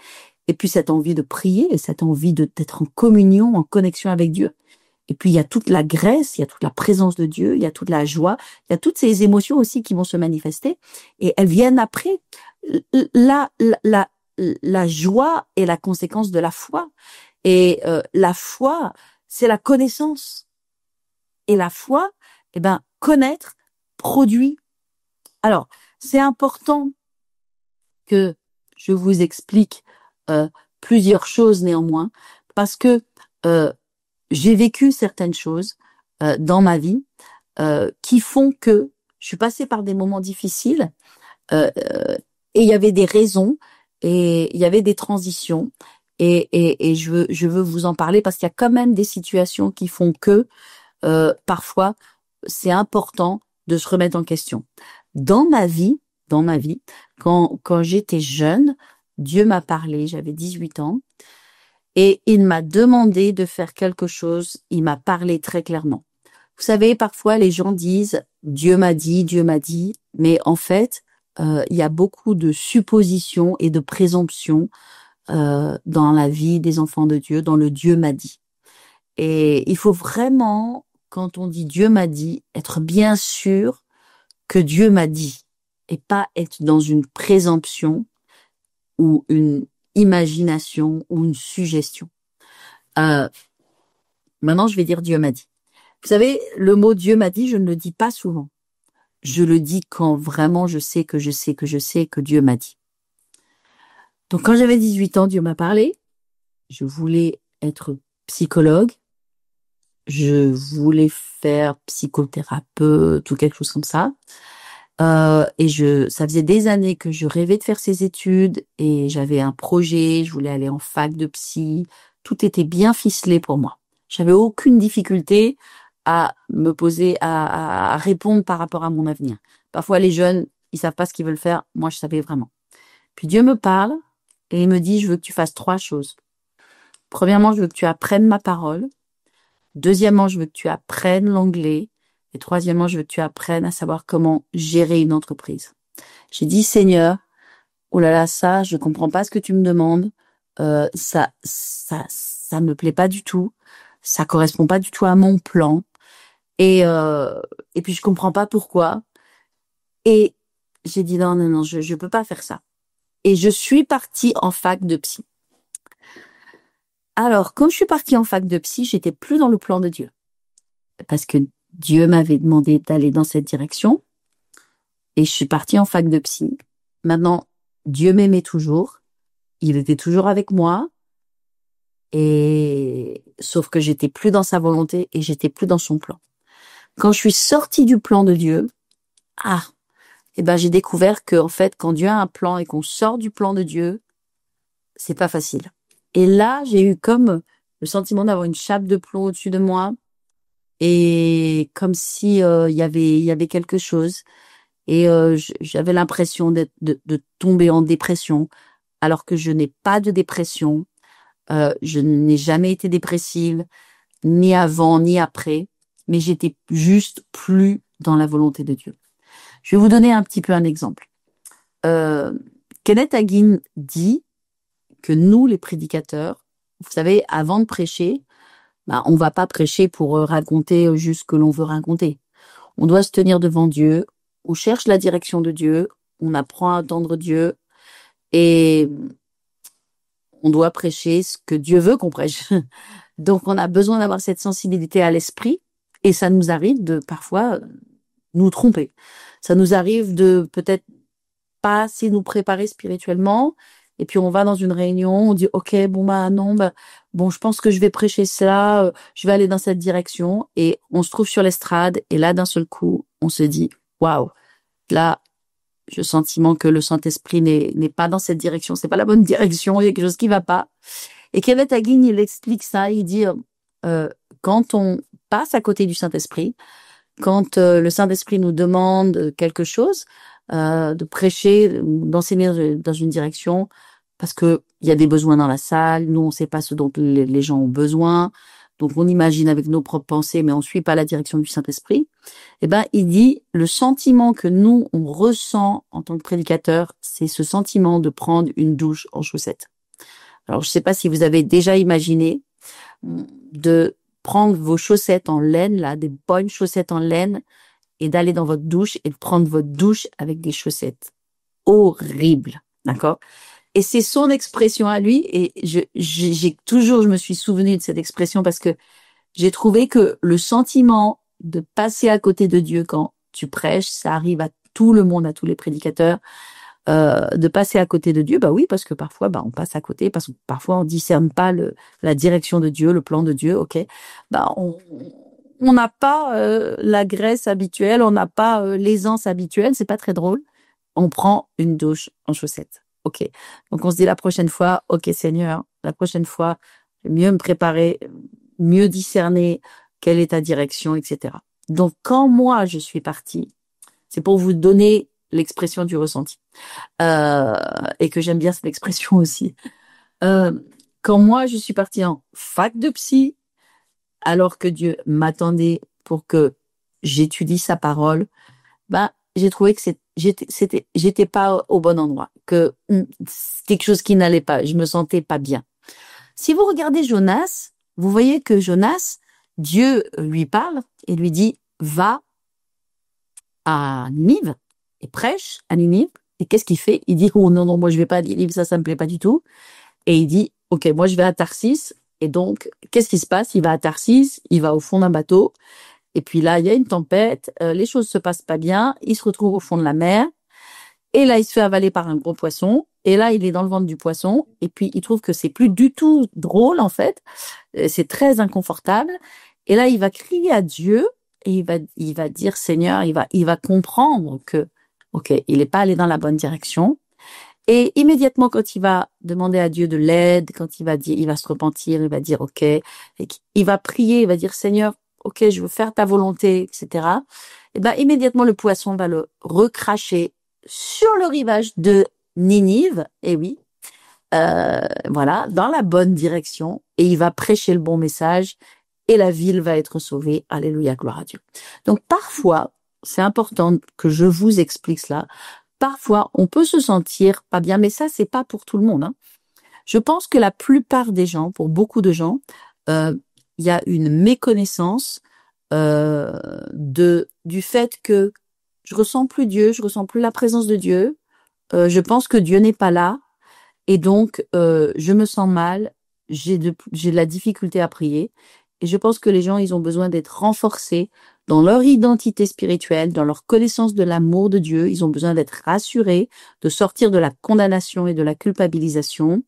et puis cette envie de prier, et cette envie d'être en communion, en connexion avec Dieu. Et puis, il y a toute la grâce, il y a toute la présence de Dieu, il y a toute la joie, il y a toutes ces émotions aussi qui vont se manifester. Et elles viennent après. La joie est la conséquence de la foi. Et la foi, c'est la connaissance. Et la foi, connaître produit. Alors, c'est important que je vous explique plusieurs choses néanmoins, parce que j'ai vécu certaines choses dans ma vie qui font que je suis passée par des moments difficiles et il y avait des raisons et il y avait des transitions et je veux vous en parler parce qu'il y a quand même des situations qui font que parfois c'est important de se remettre en question. Dans ma vie, quand j'étais jeune, Dieu m'a parlé, j'avais 18 ans. Et il m'a demandé de faire quelque chose, il m'a parlé très clairement. Vous savez, parfois les gens disent « Dieu m'a dit », mais en fait, il y a beaucoup de suppositions et de présomptions dans la vie des enfants de Dieu, dans le Dieu m'a dit. Et il faut vraiment, quand on dit Dieu m'a dit, être bien sûr que Dieu m'a dit et pas être dans une présomption ou une imagination ou une suggestion. Maintenant, je vais dire Dieu m'a dit. Vous savez, le mot Dieu m'a dit, je ne le dis pas souvent. Je le dis quand vraiment je sais que Dieu m'a dit. Donc, quand j'avais 18 ans, Dieu m'a parlé. Je voulais être psychologue. Je voulais faire psychothérapeute ou quelque chose comme ça. Ça faisait des années que je rêvais de faire ces études et j'avais un projet, je voulais aller en fac de psy. Tout était bien ficelé pour moi. J'avais aucune difficulté à me poser, à répondre par rapport à mon avenir. Parfois, les jeunes, ils savent pas ce qu'ils veulent faire. Moi, je savais vraiment. Puis Dieu me parle et il me dit, je veux que tu fasses 3 choses. Premièrement, je veux que tu apprennes ma parole. Deuxièmement, je veux que tu apprennes l'anglais. Et troisièmement, je veux que tu apprennes à savoir comment gérer une entreprise. J'ai dit, Seigneur, oh là là, ça, je comprends pas ce que tu me demandes. Ça me plaît pas du tout. Ça correspond pas du tout à mon plan. Et puis je comprends pas pourquoi. Et j'ai dit non, je peux pas faire ça. Et je suis partie en fac de psy. Alors, quand je suis partie en fac de psy, j'étais plus dans le plan de Dieu. Parce que Dieu m'avait demandé d'aller dans cette direction. Et je suis partie en fac de psy. Maintenant, Dieu m'aimait toujours. Il était toujours avec moi. Et sauf que j'étais plus dans sa volonté et j'étais plus dans son plan. Quand je suis sortie du plan de Dieu, j'ai découvert que, en fait, quand Dieu a un plan et qu'on sort du plan de Dieu, c'est pas facile. Et là, j'ai eu comme le sentiment d'avoir une chape de plomb au-dessus de moi et comme si il y avait quelque chose. Et j'avais l'impression de tomber en dépression, alors que je n'ai pas de dépression. Je n'ai jamais été dépressive, ni avant, ni après, mais j'étais juste plus dans la volonté de Dieu. Je vais vous donner un petit peu un exemple. Kenneth Hagin dit que nous, les prédicateurs, vous savez, avant de prêcher, bah, on va pas prêcher pour raconter juste ce que l'on veut raconter. On doit se tenir devant Dieu, on cherche la direction de Dieu, on apprend à attendre Dieu et on doit prêcher ce que Dieu veut qu'on prêche. Donc, on a besoin d'avoir cette sensibilité à l'esprit et ça nous arrive de parfois nous tromper. Ça nous arrive de peut-être pas assez nous préparer spirituellement et puis on va dans une réunion, on dit OK, bon bah non, bah bon, je pense que je vais prêcher cela, je vais aller dans cette direction et on se trouve sur l'estrade et là d'un seul coup, on se dit waouh, là j'ai le sentiment que le Saint-Esprit n'est pas dans cette direction, c'est pas la bonne direction, il y a quelque chose qui va pas. Et Kenneth Hagin, il explique ça, il dit quand on passe à côté du Saint-Esprit, quand le Saint-Esprit nous demande quelque chose, de prêcher, d'enseigner dans une direction, parce que il y a des besoins dans la salle, nous on sait pas ce dont les gens ont besoin, donc on imagine avec nos propres pensées, mais on suit pas la direction du Saint-Esprit. Eh ben, il dit le sentiment que nous on ressent en tant que prédicateur, c'est ce sentiment de prendre une douche en chaussettes. Alors je sais pas si vous avez déjà imaginé de prendre vos chaussettes en laine, là, des bonnes chaussettes en laine, et d'aller dans votre douche et de prendre votre douche avec des chaussettes. Horrible, d'accord? Et c'est son expression à lui, et je me suis souvenue de cette expression parce que j'ai trouvé que le sentiment de passer à côté de Dieu quand tu prêches, ça arrive à tout le monde, à tous les prédicateurs, de passer à côté de Dieu, bah oui, parce que parfois, bah, on passe à côté, parce que parfois on discerne pas la direction de Dieu, le plan de Dieu, ok. Bah, on n'a pas la graisse habituelle, on n'a pas l'aisance habituelle, c'est pas très drôle. On prend une douche en chaussettes. Ok. Donc on se dit la prochaine fois, ok Seigneur, la prochaine fois, je vais mieux me préparer, mieux discerner quelle est ta direction, etc. Donc quand moi je suis partie, c'est pour vous donner l'expression du ressenti. Et que j'aime bien cette expression aussi. Euh, Quand moi je suis partie en fac de psy, alors que Dieu m'attendait pour que j'étudie sa parole, bah j'ai trouvé que j'étais pas au bon endroit, que c'est quelque chose qui n'allait pas, je me sentais pas bien. Si vous regardez Jonas, vous voyez que Jonas, Dieu lui parle et lui dit va à Ninive et prêche à Ninive. Et qu'est-ce qu'il fait? Il dit oh non non, moi je vais pas à Ninive, ça me plaît pas du tout. Et il dit ok, moi je vais à Tarsis. Et donc qu'est-ce qui se passe? Il va à Tarsis, il va au fond d'un bateau. Et puis là, il y a une tempête, les choses se passent pas bien, il se retrouve au fond de la mer, et là, il se fait avaler par un gros poisson, et là, il est dans le ventre du poisson, et puis il trouve que c'est plus du tout drôle, en fait, c'est très inconfortable, et là, il va crier à Dieu, et il va dire, Seigneur, il va comprendre que, ok, il n'est pas allé dans la bonne direction, et immédiatement, quand il va demander à Dieu de l'aide, quand il va dire, il va se repentir, il va dire, ok, et il va prier, il va dire, Seigneur, ok, je veux faire ta volonté, etc. Et ben, immédiatement, le poisson va le recracher sur le rivage de Ninive, et oui, voilà, dans la bonne direction, et il va prêcher le bon message, et la ville va être sauvée. Alléluia, gloire à Dieu. Donc, parfois, c'est important que je vous explique cela. Parfois, on peut se sentir pas bien, mais ça, c'est pas pour tout le monde, hein. Je pense que la plupart des gens, pour beaucoup de gens, il y a une méconnaissance du fait que je ressens plus Dieu, je ressens plus la présence de Dieu, je pense que Dieu n'est pas là, et donc je me sens mal, j'ai de la difficulté à prier, et je pense que les gens, ils ont besoin d'être renforcés dans leur identité spirituelle, dans leur connaissance de l'amour de Dieu, ils ont besoin d'être rassurés, de sortir de la condamnation et de la culpabilisation,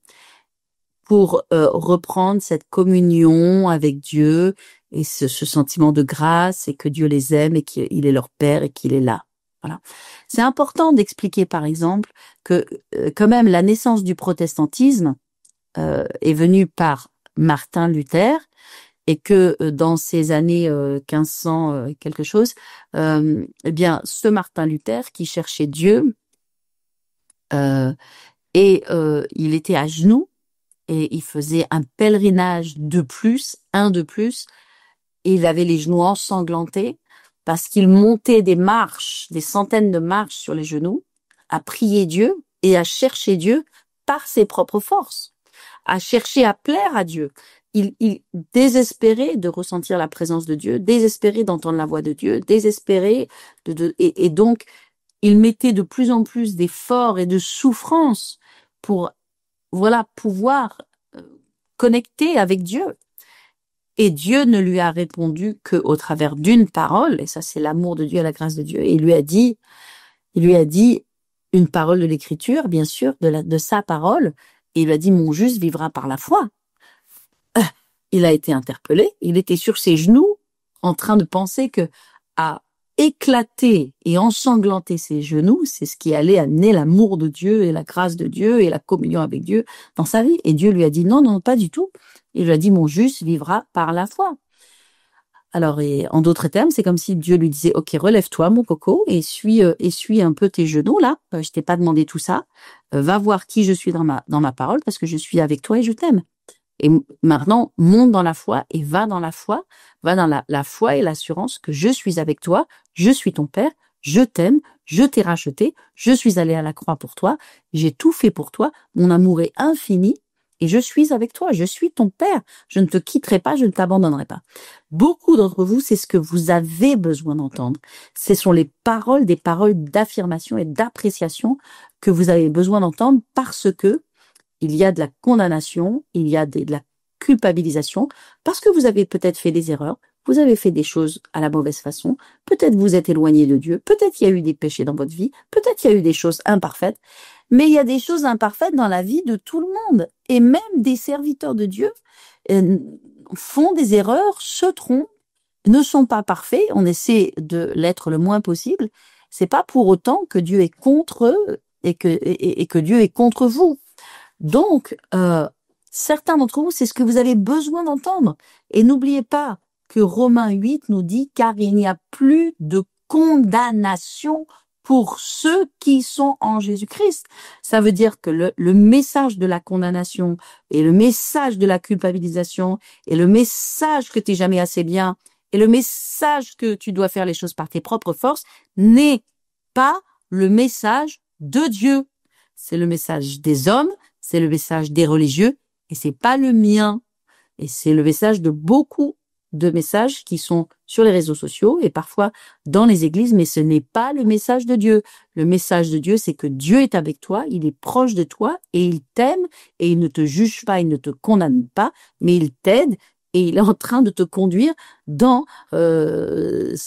pour reprendre cette communion avec Dieu et ce sentiment de grâce et que Dieu les aime et qu'il est leur Père et qu'il est là. Voilà. C'est important d'expliquer, par exemple, que quand même la naissance du protestantisme est venue par Martin Luther et que dans ces années 1500 quelque chose, eh bien, ce Martin Luther qui cherchait Dieu il était à genoux et il faisait un pèlerinage de plus, un de plus, et il avait les genoux ensanglantés parce qu'il montait des marches, des centaines de marches sur les genoux, à prier Dieu et à chercher Dieu par ses propres forces. à chercher à plaire à Dieu. Il désespérait de ressentir la présence de Dieu, désespérait d'entendre la voix de Dieu, désespérait et donc il mettait de plus en plus d'efforts et de souffrances pour, voilà, pouvoir connecter avec Dieu. Et Dieu ne lui a répondu qu'au travers d'une parole, et ça c'est l'amour de Dieu et la grâce de Dieu. Et il lui a dit une parole de l'Écriture, bien sûr, de sa parole, et il lui a dit, mon juste vivra par la foi. Il a été interpellé, il était sur ses genoux, en train de penser que à éclater et ensanglanter ses genoux, c'est ce qui allait amener l'amour de Dieu et la grâce de Dieu et la communion avec Dieu dans sa vie. Et Dieu lui a dit non, non, pas du tout. Il lui a dit, mon juste vivra par la foi. Alors, et en d'autres termes, c'est comme si Dieu lui disait, ok, relève-toi, mon coco, et essuie un peu tes genoux, là. Je t'ai pas demandé tout ça. Va voir qui je suis dans ma parole, parce que je suis avec toi et je t'aime. Et maintenant, monte dans la foi et va dans la foi la foi et l'assurance que je suis avec toi, je suis ton Père, je t'aime, je t'ai racheté, je suis allé à la croix pour toi, j'ai tout fait pour toi, mon amour est infini et je suis avec toi, je suis ton Père, je ne te quitterai pas, je ne t'abandonnerai pas. Beaucoup d'entre vous, c'est ce que vous avez besoin d'entendre. Ce sont des paroles d'affirmation et d'appréciation que vous avez besoin d'entendre parce que il y a de la condamnation, il y a de la culpabilisation, parce que vous avez peut-être fait des erreurs, vous avez fait des choses à la mauvaise façon, peut-être vous êtes éloigné de Dieu, peut-être il y a eu des péchés dans votre vie, peut-être il y a eu des choses imparfaites, mais il y a des choses imparfaites dans la vie de tout le monde, et même des serviteurs de Dieu font des erreurs, se trompent, ne sont pas parfaits, on essaie de l'être le moins possible, c'est pas pour autant que Dieu est contre eux et que Dieu est contre vous. Donc, certains d'entre vous, c'est ce que vous avez besoin d'entendre. Et n'oubliez pas que Romains 8 nous dit, car il n'y a plus de condamnation pour ceux qui sont en Jésus-Christ. Ça veut dire que le message de la condamnation et le message de la culpabilisation et le message que t'es jamais assez bien et le message que tu dois faire les choses par tes propres forces n'est pas le message de Dieu. C'est le message des hommes, c'est le message des religieux, et c'est pas le mien. Et c'est le message de beaucoup de messages qui sont sur les réseaux sociaux et parfois dans les églises, mais ce n'est pas le message de Dieu. Le message de Dieu, c'est que Dieu est avec toi, il est proche de toi et il t'aime et il ne te juge pas, il ne te condamne pas, mais il t'aide et il est en train de te conduire dans le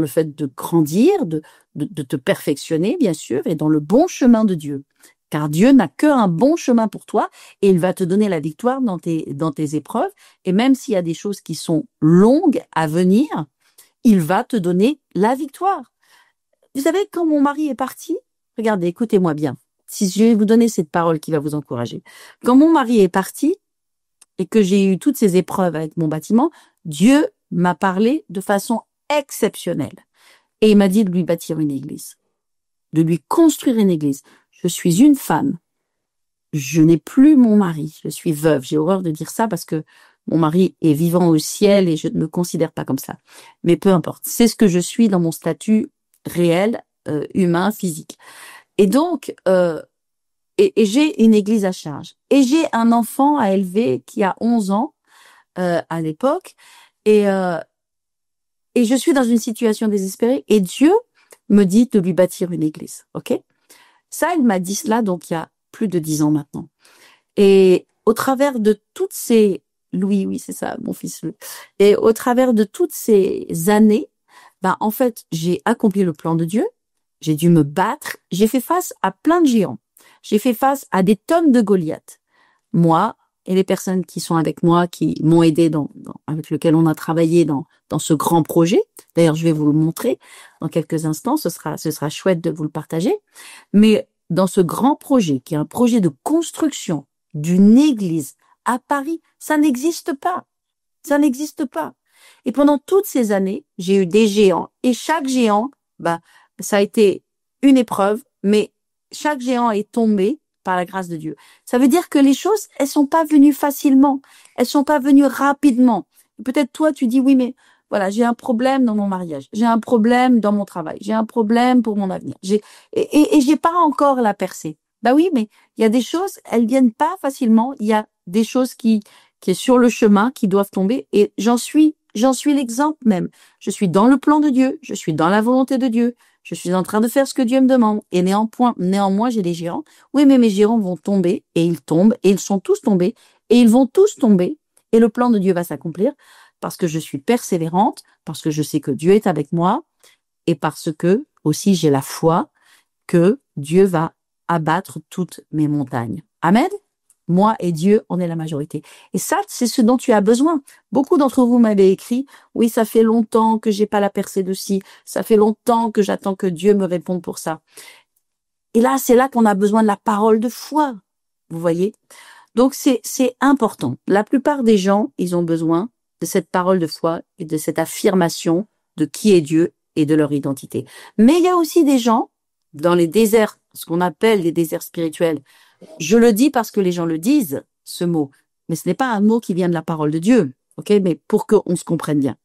fait de grandir, de te perfectionner, bien sûr, et dans le bon chemin de Dieu. Car Dieu n'a qu'un bon chemin pour toi et il va te donner la victoire dans tes épreuves. Et même s'il y a des choses qui sont longues à venir, il va te donner la victoire. Vous savez, quand mon mari est parti, regardez, écoutez-moi bien. Si je vais vous donner cette parole qui va vous encourager. Quand mon mari est parti et que j'ai eu toutes ces épreuves avec mon bâtiment, Dieu m'a parlé de façon exceptionnelle. Et il m'a dit de lui bâtir une église, de lui construire une église. Je suis une femme. Je n'ai plus mon mari. Je suis veuve. J'ai horreur de dire ça parce que mon mari est vivant au ciel et je ne me considère pas comme ça. Mais peu importe. C'est ce que je suis dans mon statut réel, humain, physique. Et donc, et j'ai une église à charge. Et j'ai un enfant à élever qui a 11 ans à l'époque. Et je suis dans une situation désespérée. Et Dieu me dit de lui bâtir une église. OK? Ça, il m'a dit cela, donc il y a plus de 10 ans maintenant. Et au travers de toutes ces... Louis, oui, c'est ça, mon fils Louis. Et au travers de toutes ces années, en fait, j'ai accompli le plan de Dieu. J'ai dû me battre. J'ai fait face à plein de géants. J'ai fait face à des tonnes de Goliaths. Moi et les personnes qui sont avec moi, qui m'ont aidé avec lequel on a travaillé dans ce grand projet. D'ailleurs, je vais vous le montrer dans quelques instants. Ce sera chouette de vous le partager. Mais dans ce grand projet, qui est un projet de construction d'une église à Paris, ça n'existe pas. Ça n'existe pas. Et pendant toutes ces années, j'ai eu des géants. Et chaque géant, ça a été une épreuve, mais chaque géant est tombé par la grâce de Dieu. Ça veut dire que les choses, elles sont pas venues facilement. Elles sont pas venues rapidement. Peut-être toi, tu dis, oui, mais voilà, j'ai un problème dans mon mariage. J'ai un problème dans mon travail. J'ai un problème pour mon avenir. Et j'ai pas encore la percée. Bah oui, mais il y a des choses, elles viennent pas facilement. Il y a des choses qui est sur le chemin, qui doivent tomber. Et j'en suis l'exemple même. Je suis dans le plan de Dieu. Je suis dans la volonté de Dieu. Je suis en train de faire ce que Dieu me demande. Et néanmoins, j'ai des géants. Oui, mais mes géants vont tomber et ils tombent et ils sont tous tombés et ils vont tous tomber et le plan de Dieu va s'accomplir parce que je suis persévérante, parce que je sais que Dieu est avec moi et parce que aussi j'ai la foi que Dieu va abattre toutes mes montagnes. Amen. Moi et Dieu, on est la majorité. Et ça, c'est ce dont tu as besoin. Beaucoup d'entre vous m'avez écrit, oui, ça fait longtemps que j'ai pas la percée de ci, ça fait longtemps que j'attends que Dieu me réponde pour ça. Et là, c'est là qu'on a besoin de la parole de foi. Vous voyez? Donc, c'est important. La plupart des gens, ils ont besoin de cette parole de foi et de cette affirmation de qui est Dieu et de leur identité. Mais il y a aussi des gens dans les déserts, ce qu'on appelle les déserts spirituels. Je le dis parce que les gens le disent, ce mot. Mais ce n'est pas un mot qui vient de la parole de Dieu. OK? Mais pour qu'on se comprenne bien.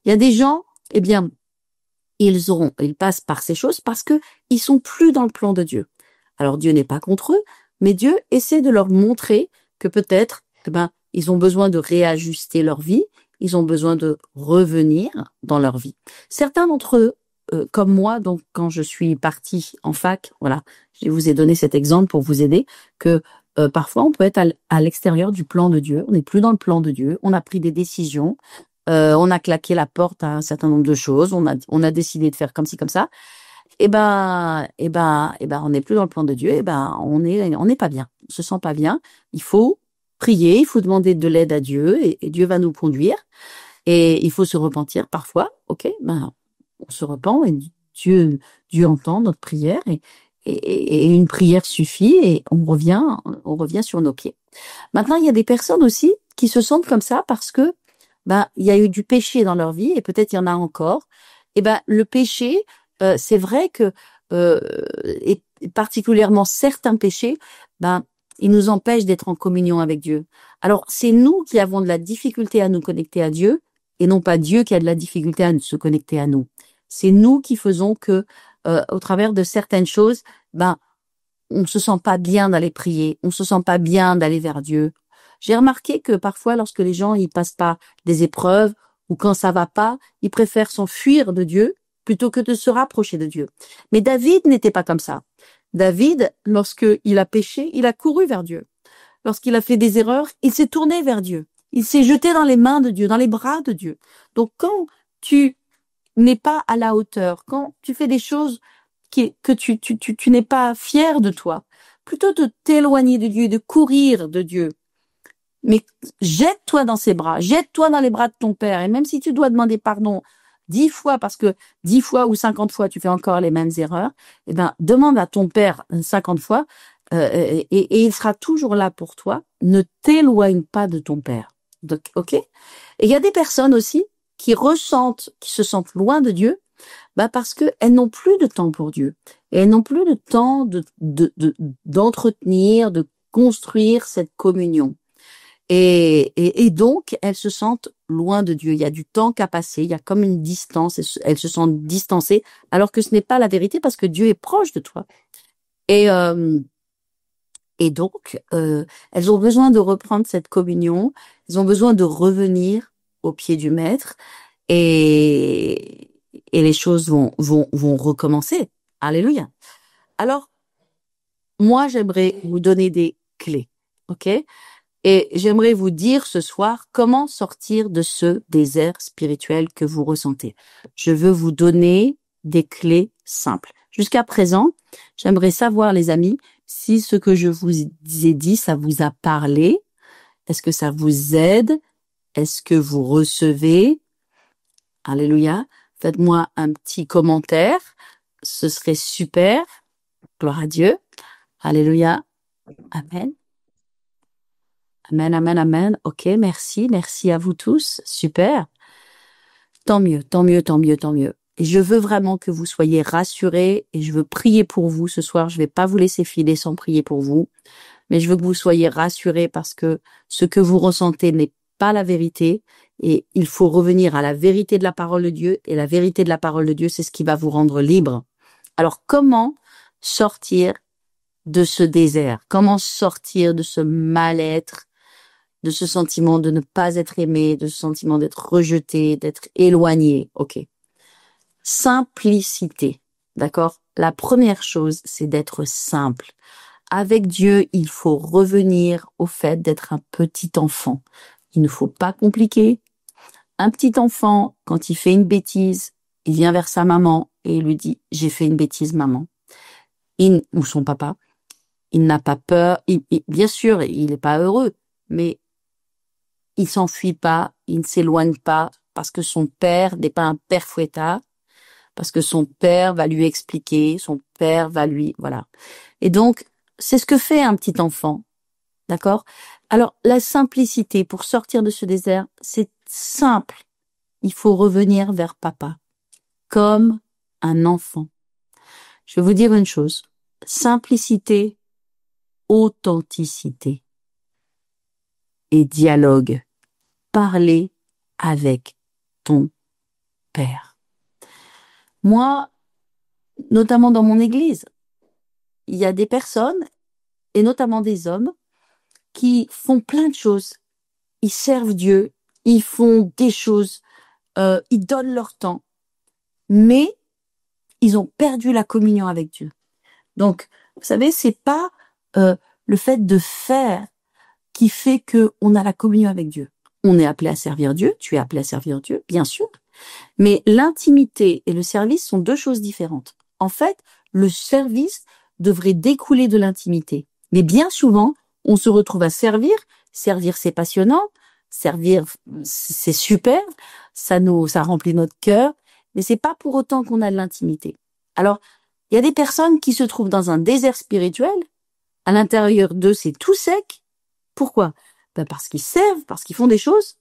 Il y a des gens, eh bien, ils passent par ces choses parce que ils sont plus dans le plan de Dieu. Alors Dieu n'est pas contre eux, mais Dieu essaie de leur montrer que peut-être, ils ont besoin de réajuster leur vie, ils ont besoin de revenir dans leur vie. Certains d'entre eux, comme moi, donc quand je suis partie en fac, voilà, je vous ai donné cet exemple pour vous aider, que parfois on peut être à l'extérieur du plan de Dieu, on n'est plus dans le plan de Dieu, on a pris des décisions, on a claqué la porte à un certain nombre de choses, on a décidé de faire comme ci, comme ça. On n'est plus dans le plan de Dieu, on n'est pas bien. On se sent pas bien. Il faut prier, il faut demander de l'aide à Dieu et Dieu va nous conduire. Et il faut se repentir parfois. OK, on se repent et Dieu entend notre prière et une prière suffit et on revient sur nos pieds. Maintenant, il y a des personnes aussi qui se sentent comme ça parce que il y a eu du péché dans leur vie et peut-être il y en a encore. Le péché, c'est vrai que et particulièrement certains péchés, ils nous empêchent d'être en communion avec Dieu. Alors c'est nous qui avons de la difficulté à nous connecter à Dieu et non pas Dieu qui a de la difficulté à se connecter à nous. C'est nous qui faisons que au travers de certaines choses, on se sent pas bien d'aller prier, on se sent pas bien d'aller vers Dieu. J'ai remarqué que parfois, lorsque les gens ils passent pas des épreuves ou quand ça va pas, ils préfèrent s'enfuir de Dieu plutôt que de se rapprocher de Dieu. Mais David n'était pas comme ça. David, lorsqu'il a péché, il a couru vers Dieu. Lorsqu'il a fait des erreurs, il s'est tourné vers Dieu. Il s'est jeté dans les mains de Dieu, dans les bras de Dieu. Donc quand tu n'es pas à la hauteur, quand tu fais des choses que tu n'es pas fier de toi, plutôt de t'éloigner de Dieu, de courir de Dieu, mais jette-toi dans ses bras, jette-toi dans les bras de ton Père. Et même si tu dois demander pardon 10 fois, parce que 10 fois ou 50 fois, tu fais encore les mêmes erreurs, demande à ton Père 50 fois, et il sera toujours là pour toi. Ne t'éloigne pas de ton Père. Donc, OK? Et il y a des personnes aussi qui se sentent loin de Dieu, parce que elles n'ont plus de temps pour Dieu. Et elles n'ont plus de temps d'entretenir, de construire cette communion. Et donc, elles se sentent loin de Dieu. Il y a du temps qu'à passer, il y a comme une distance, elles se sentent distancées, alors que ce n'est pas la vérité parce que Dieu est proche de toi. Et donc, elles ont besoin de reprendre cette communion, elles ont besoin de revenir au pied du Maître et les choses vont recommencer. Alléluia. Alors, moi, j'aimerais vous donner des clés, OK? Et j'aimerais vous dire ce soir comment sortir de ce désert spirituel que vous ressentez. Je veux vous donner des clés simples. Jusqu'à présent, j'aimerais savoir, les amis, si ce que je vous ai dit, ça vous a parlé. Est-ce que ça vous aide? Est-ce que vous recevez? Alléluia. Faites-moi un petit commentaire. Ce serait super. Gloire à Dieu. Alléluia. Amen. Amen, amen, amen. OK, merci. Merci à vous tous. Super. Tant mieux, tant mieux, tant mieux, tant mieux. Et je veux vraiment que vous soyez rassurés et je veux prier pour vous ce soir. Je vais pas vous laisser filer sans prier pour vous. Mais je veux que vous soyez rassurés parce que ce que vous ressentez n'est pas la vérité et il faut revenir à la vérité de la parole de Dieu et la vérité de la parole de Dieu, c'est ce qui va vous rendre libre. Alors, comment sortir de ce désert? Comment sortir de ce mal-être, de ce sentiment de ne pas être aimé, de ce sentiment d'être rejeté, d'être éloigné? Ok. Simplicité. D'accord? La première chose, c'est d'être simple. Avec Dieu, il faut revenir au fait d'être un petit enfant. Il ne faut pas compliquer. Un petit enfant, quand il fait une bêtise, il vient vers sa maman et il lui dit, j'ai fait une bêtise, maman. Ou son papa. Il n'a pas peur. Bien sûr, il n'est pas heureux, mais il s'enfuit pas, il ne s'éloigne pas parce que son père n'est pas un père fouettard, parce que son père va lui expliquer, son père va lui, voilà. Et donc, c'est ce que fait un petit enfant. D'accord? Alors, la simplicité pour sortir de ce désert, c'est simple. Il faut revenir vers papa, comme un enfant. Je vais vous dire une chose. Simplicité, authenticité et dialogue. Parler avec ton père. Moi, notamment dans mon église, il y a des personnes, et notamment des hommes, qui font plein de choses. Ils servent Dieu, ils font des choses, ils donnent leur temps, mais ils ont perdu la communion avec Dieu. Donc, vous savez, c'est pas le fait de faire qui fait que on a la communion avec Dieu. On est appelé à servir Dieu, tu es appelé à servir Dieu, bien sûr, mais l'intimité et le service sont deux choses différentes. En fait, le service devrait découler de l'intimité. Mais bien souvent, on se retrouve à servir. Servir, c'est passionnant. Servir, c'est super. Ça remplit notre cœur. Mais c'est pas pour autant qu'on a de l'intimité. Alors, il y a des personnes qui se trouvent dans un désert spirituel. À l'intérieur d'eux, c'est tout sec. Pourquoi? Ben parce qu'ils servent, parce qu'ils font des choses.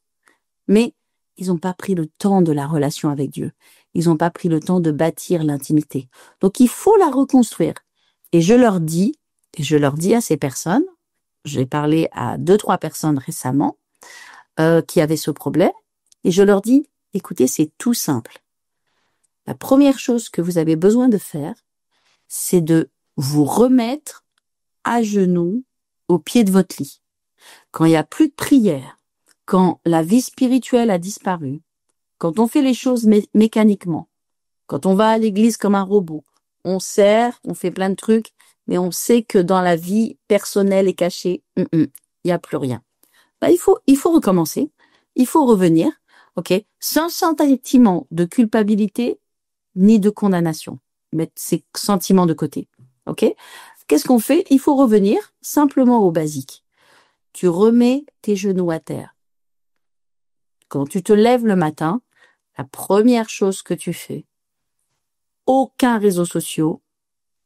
Mais ils n'ont pas pris le temps de la relation avec Dieu. Ils n'ont pas pris le temps de bâtir l'intimité. Donc, il faut la reconstruire. Et je leur dis à ces personnes, j'ai parlé à 2-3 personnes récemment qui avaient ce problème, et je leur dis, écoutez, c'est tout simple. La première chose que vous avez besoin de faire, c'est de vous remettre à genoux au pied de votre lit. Quand il n'y a plus de prière, quand la vie spirituelle a disparu, quand on fait les choses mécaniquement, quand on va à l'église comme un robot, on sert, on fait plein de trucs, mais on sait que dans la vie personnelle et cachée, il n'y a plus rien. Ben, il faut recommencer, il faut revenir, ok, sans sentiment de culpabilité ni de condamnation. Mettre ces sentiments de côté, ok. Qu'est-ce qu'on fait? Il faut revenir simplement au basique. Tu remets tes genoux à terre. Quand tu te lèves le matin, la première chose que tu fais, aucun réseau social,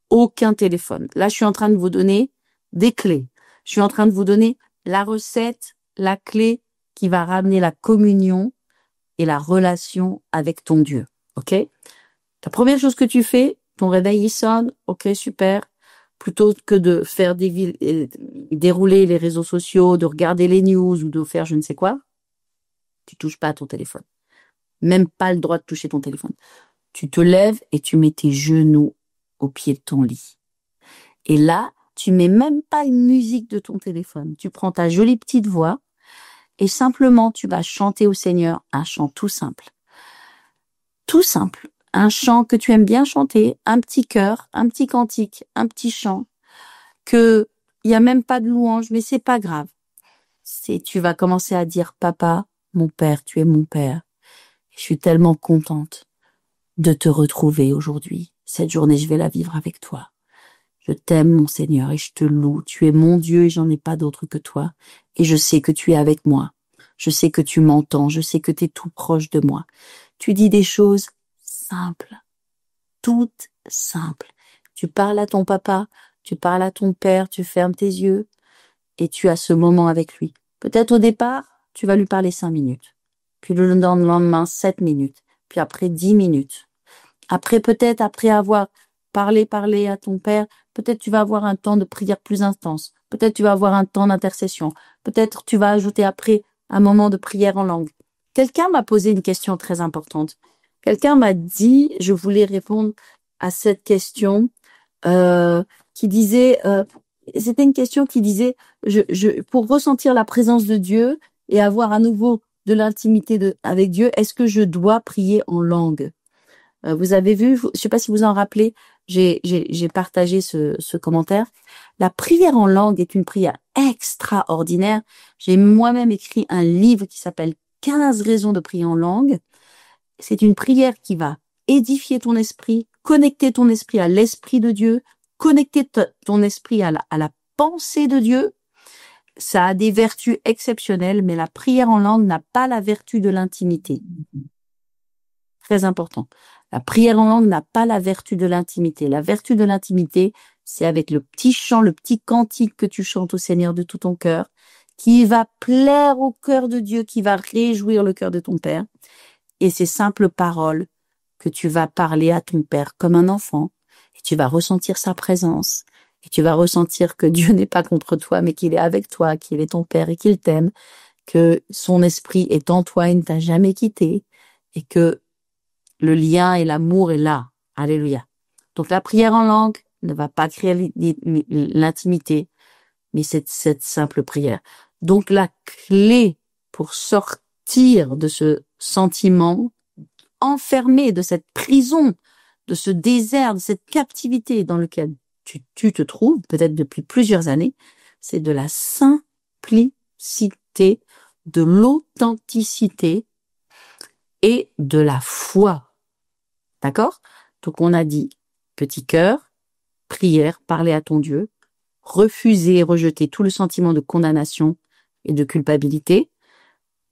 aucun téléphone. Là, je suis en train de vous donner des clés. Je suis en train de vous donner la recette, la clé qui va ramener la communion et la relation avec ton Dieu. Ok? La première chose que tu fais, ton réveil il sonne, ok, super. Plutôt que de faire dérouler les réseaux sociaux, de regarder les news ou de faire je ne sais quoi, tu touches pas à ton téléphone. Même pas le droit de toucher ton téléphone. Tu te lèves et tu mets tes genoux au pied de ton lit. Et là, tu mets même pas une musique de ton téléphone. Tu prends ta jolie petite voix et simplement tu vas chanter au Seigneur un chant tout simple. Tout simple. Un chant que tu aimes bien chanter, un petit chœur, un petit cantique, un petit chant, que il y a même pas de louange, mais c'est pas grave. Tu vas commencer à dire, papa, mon père, tu es mon père. Je suis tellement contente de te retrouver aujourd'hui. Cette journée, je vais la vivre avec toi. Je t'aime, mon Seigneur, et je te loue. Tu es mon Dieu et j'en ai pas d'autre que toi. Et je sais que tu es avec moi. Je sais que tu m'entends. Je sais que tu es tout proche de moi. Tu dis des choses simples, toutes simples. Tu parles à ton papa, tu parles à ton père, tu fermes tes yeux et tu as ce moment avec lui. Peut-être au départ, tu vas lui parler 5 minutes. Puis le lendemain, 7 minutes. Puis après, 10 minutes. Après, peut-être, après avoir parlé à ton père, peut-être tu vas avoir un temps de prière plus intense. Peut-être tu vas avoir un temps d'intercession. Peut-être tu vas ajouter après un moment de prière en langue. Quelqu'un m'a posé une question très importante. Quelqu'un m'a dit, je voulais répondre à cette question, qui disait, c'était une question qui disait, pour ressentir la présence de Dieu et avoir à nouveau de l'intimité avec Dieu, est-ce que je dois prier en langue? Vous avez vu, je ne sais pas si vous en rappelez, j'ai partagé ce commentaire. La prière en langue est une prière extraordinaire. J'ai moi-même écrit un livre qui s'appelle 15 raisons de prier en langue. C'est une prière qui va édifier ton esprit, connecter ton esprit à l'esprit de Dieu, connecter ton esprit à la pensée de Dieu. Ça a des vertus exceptionnelles, mais la prière en langue n'a pas la vertu de l'intimité. Très important. La prière en langue n'a pas la vertu de l'intimité. La vertu de l'intimité, c'est avec le petit chant, le petit cantique que tu chantes au Seigneur de tout ton cœur, qui va plaire au cœur de Dieu, qui va réjouir le cœur de ton Père. Et ces simples paroles que tu vas parler à ton Père comme un enfant, et tu vas ressentir sa présence, et tu vas ressentir que Dieu n'est pas contre toi, mais qu'il est avec toi, qu'il est ton Père et qu'il t'aime, que son esprit est en toi et ne t'a jamais quitté, et que le lien et l'amour est là. Alléluia. Donc la prière en langue ne va pas créer l'intimité, mais c'est cette simple prière. Donc la clé pour sortir de ce sentiment enfermé, de cette prison, de ce désert, de cette captivité dans lequel tu te trouves, peut-être depuis plusieurs années, c'est de la simplicité, de l'authenticité et de la foi. D'accord? Donc on a dit petit cœur, prière, parler à ton Dieu, refuser et rejeter tout le sentiment de condamnation et de culpabilité,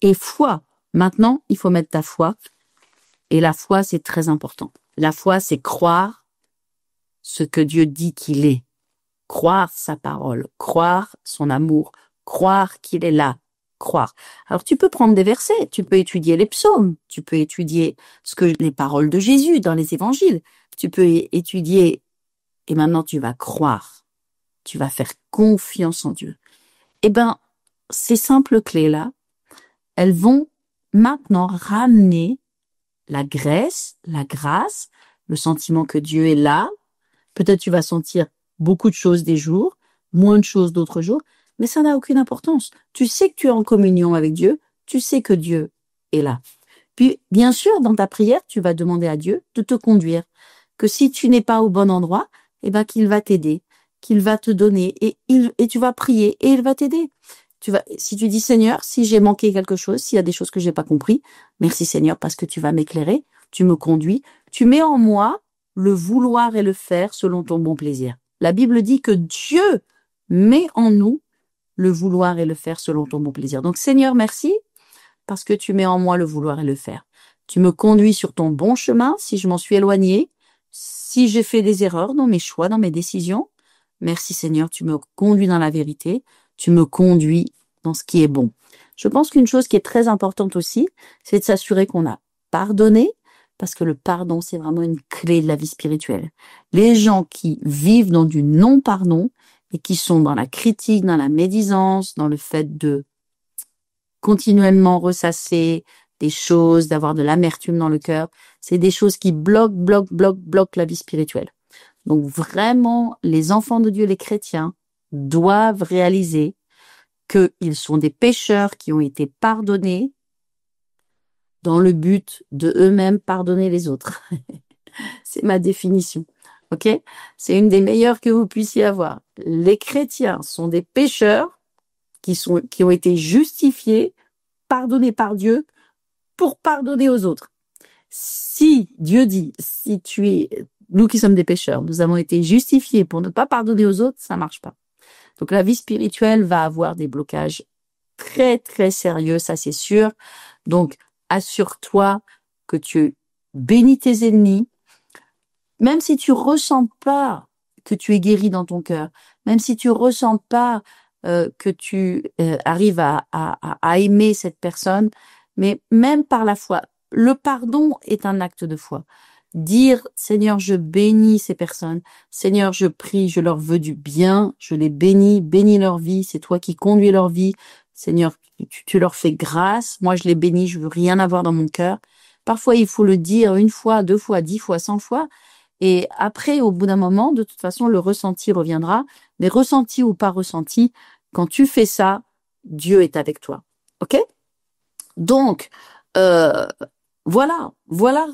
et foi. Maintenant, il faut mettre ta foi, et la foi, c'est très important. La foi, c'est croire ce que Dieu dit qu'il est, croire sa parole, croire son amour, croire qu'il est là, croire. Alors tu peux prendre des versets, tu peux étudier les psaumes, tu peux étudier les paroles de Jésus dans les évangiles, tu peux étudier, et maintenant tu vas croire, tu vas faire confiance en Dieu. Eh ben, ces simples clés-là, elles vont maintenant ramener la grâce, le sentiment que Dieu est là. Peut-être tu vas sentir beaucoup de choses des jours, moins de choses d'autres jours, mais ça n'a aucune importance. Tu sais que tu es en communion avec Dieu, tu sais que Dieu est là. Puis, bien sûr, dans ta prière, tu vas demander à Dieu de te conduire, que si tu n'es pas au bon endroit, eh ben, qu'il va t'aider, qu'il va te donner, et tu vas prier, et il va t'aider. Si tu dis, Seigneur, si j'ai manqué quelque chose, s'il y a des choses que j'ai pas compris, merci Seigneur, parce que tu vas m'éclairer, tu me conduis, tu mets en moi le vouloir et le faire selon ton bon plaisir. La Bible dit que Dieu met en nous le vouloir et le faire selon ton bon plaisir. Donc Seigneur, merci, parce que tu mets en moi le vouloir et le faire. Tu me conduis sur ton bon chemin si je m'en suis éloignée, si j'ai fait des erreurs dans mes choix, dans mes décisions. Merci Seigneur, tu me conduis dans la vérité, tu me conduis dans ce qui est bon. Je pense qu'une chose qui est très importante aussi, c'est de s'assurer qu'on a pardonné, parce que le pardon, c'est vraiment une clé de la vie spirituelle. Les gens qui vivent dans du non-pardon et qui sont dans la critique, dans la médisance, dans le fait de continuellement ressasser des choses, d'avoir de l'amertume dans le cœur, c'est des choses qui bloquent la vie spirituelle. Donc vraiment, les enfants de Dieu, les chrétiens, doivent réaliser qu'ils sont des pécheurs qui ont été pardonnés dans le but de eux-mêmes pardonner les autres. C'est ma définition. Ok? C'est une des meilleures que vous puissiez avoir. Les chrétiens sont des pécheurs qui ont été justifiés, pardonnés par Dieu pour pardonner aux autres. Si Dieu dit, nous qui sommes des pécheurs, nous avons été justifiés pour ne pas pardonner aux autres, ça marche pas. Donc la vie spirituelle va avoir des blocages très très sérieux, ça c'est sûr. Donc assure-toi que tu bénis tes ennemis, même si tu ressens pas que tu es guéri dans ton cœur, même si tu ressens pas que tu arrives à aimer cette personne, mais même par la foi. Le pardon est un acte de foi. Dire, Seigneur, je bénis ces personnes. Seigneur, je prie, je leur veux du bien. Je les bénis leur vie. C'est toi qui conduis leur vie. Seigneur, tu leur fais grâce. Moi, je les bénis. Je veux rien avoir dans mon cœur. Parfois, il faut le dire 1 fois, 2 fois, 10 fois, 100 fois. Et après, au bout d'un moment, de toute façon, le ressenti reviendra. Mais ressenti ou pas ressenti, quand tu fais ça, Dieu est avec toi. OK? Donc, euh, voilà,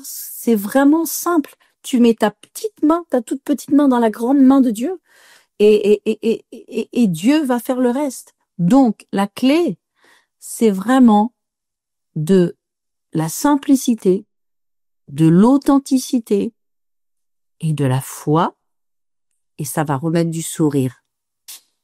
c'est vraiment simple. Tu mets ta petite main, ta toute petite main dans la grande main de Dieu et Dieu va faire le reste. Donc, la clé, c'est vraiment de la simplicité, de l'authenticité et de la foi, et ça va remettre du sourire.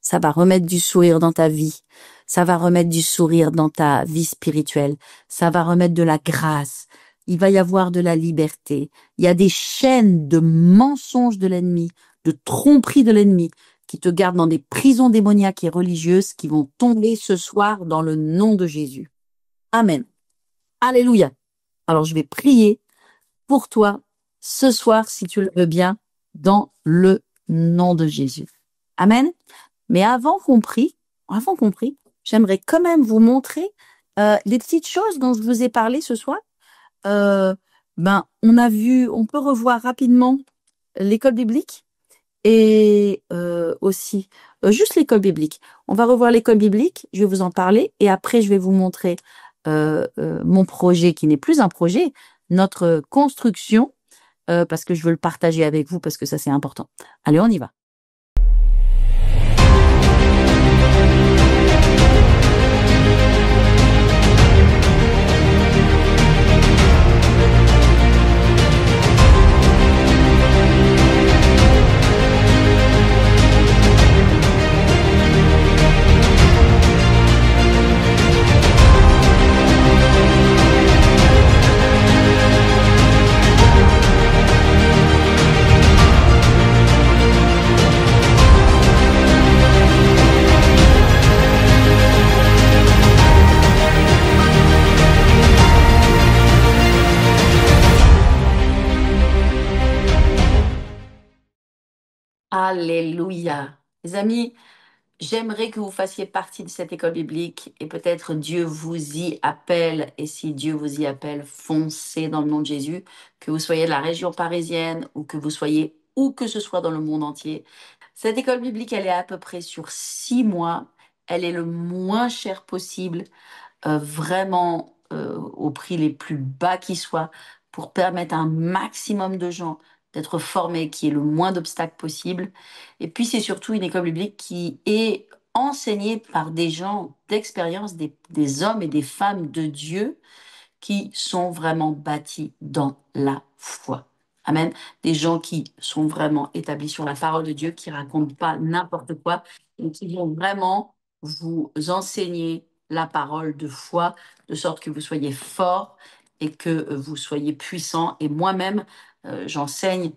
Ça va remettre du sourire dans ta vie. Ça va remettre du sourire dans ta vie spirituelle. Ça va remettre de la grâce. Il va y avoir de la liberté. Il y a des chaînes de mensonges de l'ennemi, de tromperies de l'ennemi, qui te gardent dans des prisons démoniaques et religieuses qui vont tomber ce soir dans le nom de Jésus. Amen. Alléluia. Alors je vais prier pour toi ce soir, si tu le veux bien, dans le nom de Jésus. Amen. Mais avant qu'on prie, j'aimerais quand même vous montrer les petites choses dont je vous ai parlé ce soir. Euh, on peut revoir rapidement l'école biblique et aussi juste l'école biblique. On va revoir l'école biblique, je vais vous en parler et après je vais vous montrer mon projet qui n'est plus un projet, notre construction, parce que je veux le partager avec vous parce que ça c'est important. Allez, on y va. Alléluia. Les amis, j'aimerais que vous fassiez partie de cette école biblique et peut-être Dieu vous y appelle. Et si Dieu vous y appelle, foncez dans le nom de Jésus, que vous soyez de la région parisienne ou que vous soyez où que ce soit dans le monde entier. Cette école biblique, elle est à peu près sur 6 mois. Elle est le moins cher possible, vraiment au prix les plus bas qui soient, pour permettre à un maximum de gens d'être formés, qu'il y ait le moins d'obstacles possible. Et puis c'est surtout une école biblique qui est enseignée par des gens d'expérience, des hommes et des femmes de Dieu qui sont vraiment bâtis dans la foi. Amen. Des gens qui sont vraiment établis sur la parole de Dieu, qui racontent pas n'importe quoi, et qui vont vraiment vous enseigner la parole de foi, de sorte que vous soyez forts et que vous soyez puissants. Et moi-même, j'enseigne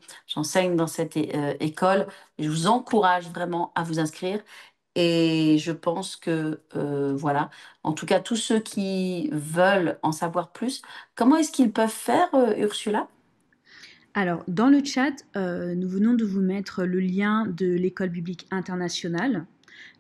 dans cette école. Je vous encourage vraiment à vous inscrire. Et je pense que, voilà, en tout cas, tous ceux qui veulent en savoir plus, comment est-ce qu'ils peuvent faire, Ursula? Alors, dans le chat, nous venons de vous mettre le lien de l'école biblique internationale.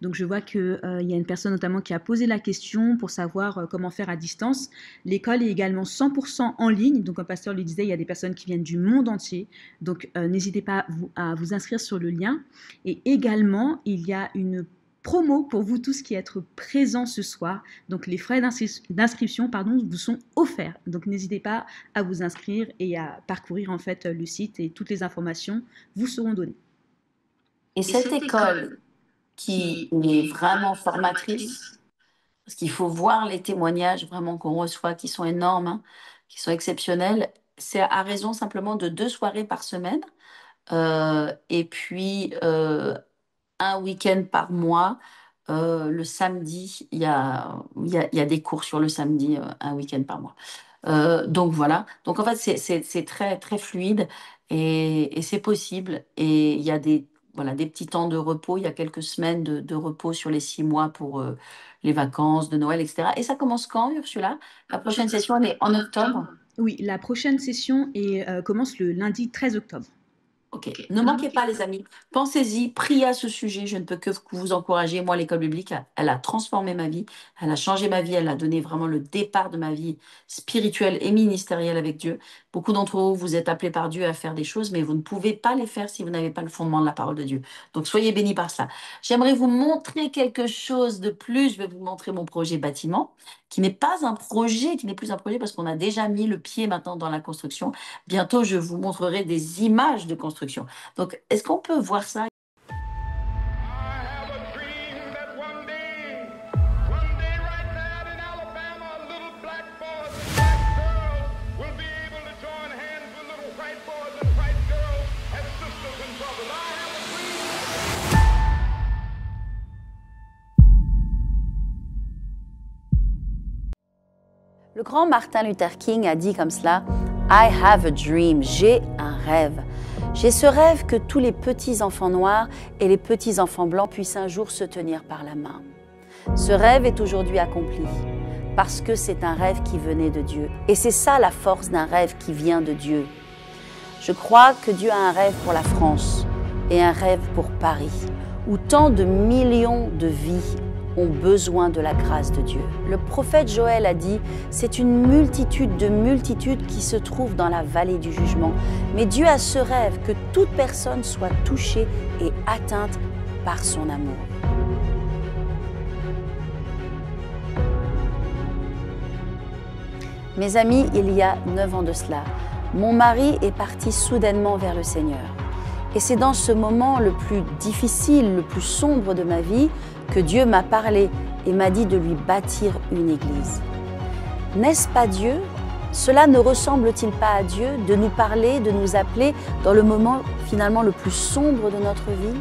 Donc, je vois qu'il y a une personne notamment qui a posé la question pour savoir comment faire à distance. L'école est également 100% en ligne. Donc, un pasteur lui disait, il y a des personnes qui viennent du monde entier. Donc, n'hésitez pas à vous inscrire sur le lien. Et également, il y a une promo pour vous tous qui êtes présents ce soir. Donc, les frais d'inscription, pardon, vous sont offerts. Donc, n'hésitez pas à vous inscrire et à parcourir en fait le site et toutes les informations vous seront données. Et cette école qui est vraiment formatrice, parce qu'il faut voir les témoignages vraiment qu'on reçoit, qui sont énormes, hein, qui sont exceptionnels, c'est à raison simplement de 2 soirées par semaine. Et puis, un week-end par mois. Le samedi, il y a des cours sur le samedi, un week-end par mois. Donc voilà. Donc en fait, c'est très, très fluide et c'est possible. Et il y a voilà, des petits temps de repos. Il y a quelques semaines de repos sur les 6 mois pour les vacances de Noël, etc. Et ça commence quand, Ursula? La prochaine session, elle est en octobre. Oui, la prochaine session commence le lundi 13 octobre. Ok, ne manquez pas les amis, pensez-y, priez à ce sujet, je ne peux que vous encourager. Moi, l'école biblique, elle a transformé ma vie, elle a changé ma vie, elle a donné vraiment le départ de ma vie spirituelle et ministérielle avec Dieu. Beaucoup d'entre vous, vous êtes appelés par Dieu à faire des choses, mais vous ne pouvez pas les faire si vous n'avez pas le fondement de la parole de Dieu. Donc soyez bénis par cela. J'aimerais vous montrer quelque chose de plus, je vais vous montrer mon projet bâtiment, qui n'est pas un projet, qui n'est plus un projet parce qu'on a déjà mis le pied maintenant dans la construction. Bientôt, je vous montrerai des images de construction. Donc, est-ce qu'on peut voir ça? I have a dream that one day right now in Alabama, little black boys and black girls will be able to join hands with little white boys and white girls as sisters and brothers. I have a dream. Le grand Martin Luther King a dit comme cela, I have a dream, j'ai un rêve. J'ai ce rêve que tous les petits enfants noirs et les petits enfants blancs puissent un jour se tenir par la main. Ce rêve est aujourd'hui accompli parce que c'est un rêve qui venait de Dieu. Et c'est ça la force d'un rêve qui vient de Dieu. Je crois que Dieu a un rêve pour la France et un rêve pour Paris, où tant de millions de vies ont besoin de la grâce de Dieu. Le prophète Joël a dit, c'est une multitude de multitudes qui se trouvent dans la vallée du jugement. Mais Dieu a ce rêve que toute personne soit touchée et atteinte par son amour. Mes amis, il y a 9 ans de cela, mon mari est parti soudainement vers le Seigneur. Et c'est dans ce moment le plus difficile, le plus sombre de ma vie, que Dieu m'a parlé et m'a dit de lui bâtir une église. N'est-ce pas Dieu? Cela ne ressemble-t-il pas à Dieu de nous parler, de nous appeler dans le moment finalement le plus sombre de notre vie?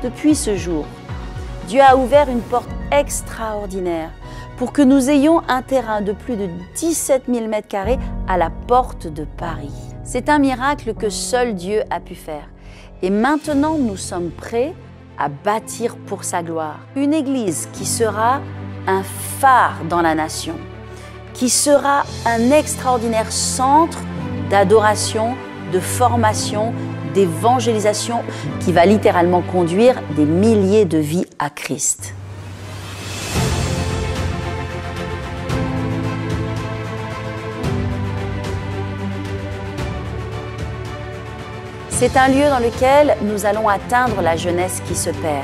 Depuis ce jour, Dieu a ouvert une porte extraordinaire pour que nous ayons un terrain de plus de 17 000 m² à la porte de Paris. C'est un miracle que seul Dieu a pu faire. Et maintenant, nous sommes prêts à bâtir pour sa gloire. Une église qui sera un phare dans la nation, qui sera un extraordinaire centre d'adoration, de formation, d'évangélisation, qui va littéralement conduire des milliers de vies à Christ. C'est un lieu dans lequel nous allons atteindre la jeunesse qui se perd.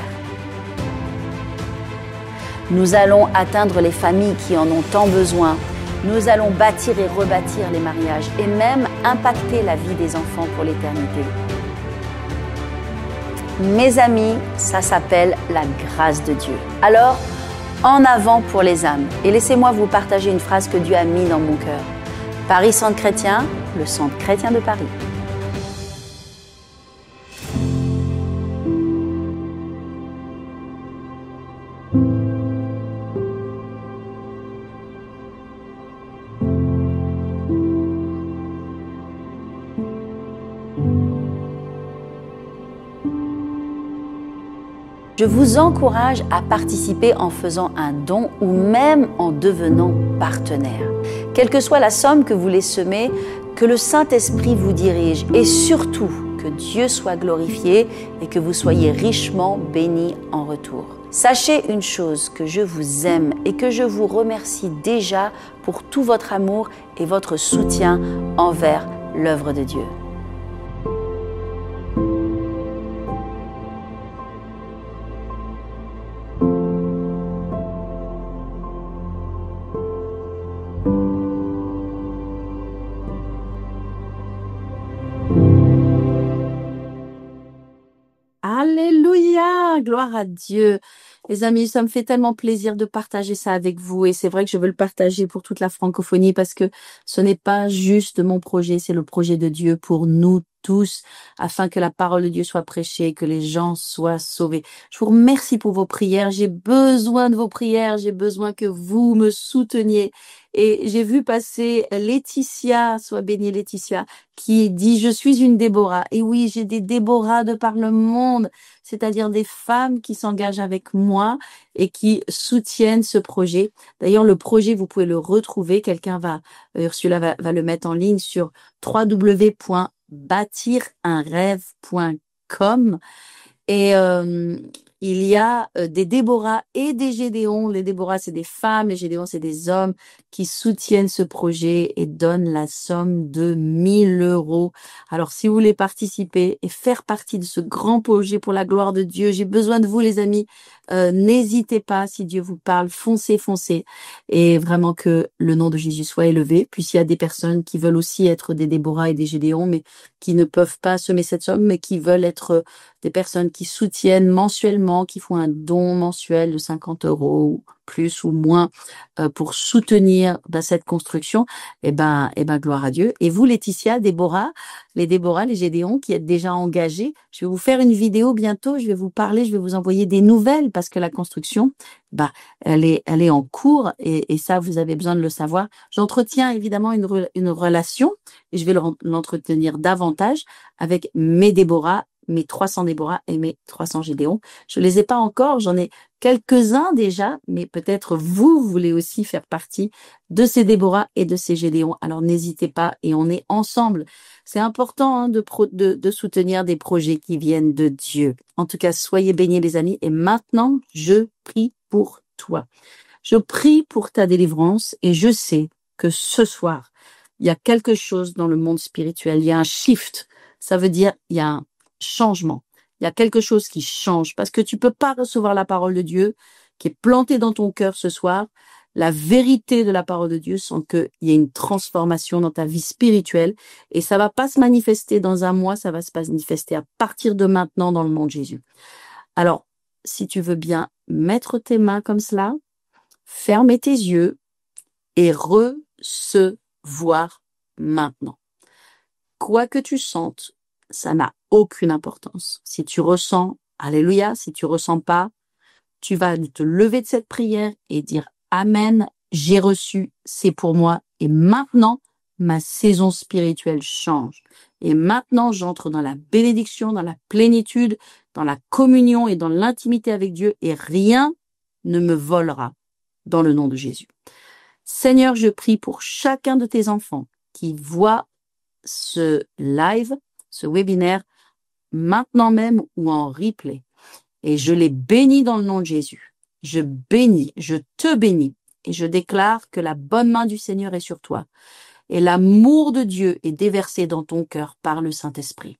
Nous allons atteindre les familles qui en ont tant besoin. Nous allons bâtir et rebâtir les mariages et même impacter la vie des enfants pour l'éternité. Mes amis, ça s'appelle la grâce de Dieu. Alors, en avant pour les âmes. Et laissez-moi vous partager une phrase que Dieu a mise dans mon cœur. Paris Centre Chrétien, le centre chrétien de Paris. Je vous encourage à participer en faisant un don ou même en devenant partenaire. Quelle que soit la somme que vous voulez semer, que le Saint-Esprit vous dirige et surtout que Dieu soit glorifié et que vous soyez richement bénis en retour. Sachez une chose, que je vous aime et que je vous remercie déjà pour tout votre amour et votre soutien envers l'œuvre de Dieu. Alléluia, gloire à Dieu. Les amis, ça me fait tellement plaisir de partager ça avec vous et c'est vrai que je veux le partager pour toute la francophonie parce que ce n'est pas juste mon projet, c'est le projet de Dieu pour nous tous afin que la parole de Dieu soit prêchée, que les gens soient sauvés. Je vous remercie pour vos prières. J'ai besoin de vos prières. J'ai besoin que vous me souteniez. Et j'ai vu passer Laetitia, sois bénie Laetitia, qui dit « Je suis une Déborah ». Et oui, j'ai des Déborah de par le monde, c'est-à-dire des femmes qui s'engagent avec moi et qui soutiennent ce projet. D'ailleurs, le projet, vous pouvez le retrouver. Ursula va le mettre en ligne sur www.ursula.com bâtireunrêve.com. Et il y a des Déborah et des Gédéons. Les Déborah, c'est des femmes, les Gédéons, c'est des hommes qui soutiennent ce projet et donnent la somme de 1 000 euros. Alors, si vous voulez participer et faire partie de ce grand projet pour la gloire de Dieu, j'ai besoin de vous, les amis. N'hésitez pas, si Dieu vous parle, foncez, foncez. Et vraiment que le nom de Jésus soit élevé. Puis s'il y a des personnes qui veulent aussi être des Déborah et des Gédéons, mais qui ne peuvent pas semer cette somme, mais qui veulent être des personnes qui soutiennent mensuellement, qui font un don mensuel de 50 euros, plus ou moins, pour soutenir cette construction, gloire à Dieu. Et vous, Laetitia, Déborah, les Gédéons qui êtes déjà engagés, je vais vous faire une vidéo bientôt, je vais vous parler, je vais vous envoyer des nouvelles parce que la construction, elle est en cours et ça, vous avez besoin de le savoir. J'entretiens évidemment une relation et je vais l'entretenir davantage avec mes Déborah, mes 300 Déborah et mes 300 Gédéons. Je les ai pas encore, j'en ai quelques-uns déjà, mais peut-être vous voulez aussi faire partie de ces Déborah et de ces Gédéons. Alors n'hésitez pas et on est ensemble. C'est important de soutenir des projets qui viennent de Dieu. En tout cas, soyez bénis les amis. Et maintenant, je prie pour toi. Je prie pour ta délivrance et je sais que ce soir, il y a quelque chose dans le monde spirituel. Il y a un shift. Ça veut dire il y a un changement. Il y a quelque chose qui change parce que tu peux pas recevoir la parole de Dieu qui est plantée dans ton cœur ce soir, la vérité de la parole de Dieu sans qu'il y ait une transformation dans ta vie spirituelle et ça va pas se manifester dans un mois, ça va se manifester à partir de maintenant dans le nom de Jésus. Alors, si tu veux bien mettre tes mains comme cela, fermer tes yeux et recevoir maintenant. Quoi que tu sentes, ça n'a aucune importance. Si tu ressens, alléluia, si tu ressens pas, tu vas te lever de cette prière et dire amen, j'ai reçu, c'est pour moi et maintenant ma saison spirituelle change. Et maintenant j'entre dans la bénédiction, dans la plénitude, dans la communion et dans l'intimité avec Dieu et rien ne me volera dans le nom de Jésus. Seigneur, je prie pour chacun de tes enfants qui voit ce live, ce webinaire, maintenant même ou en replay. Et je les bénis dans le nom de Jésus. Je te bénis. Et je déclare que la bonne main du Seigneur est sur toi. Et l'amour de Dieu est déversé dans ton cœur par le Saint-Esprit.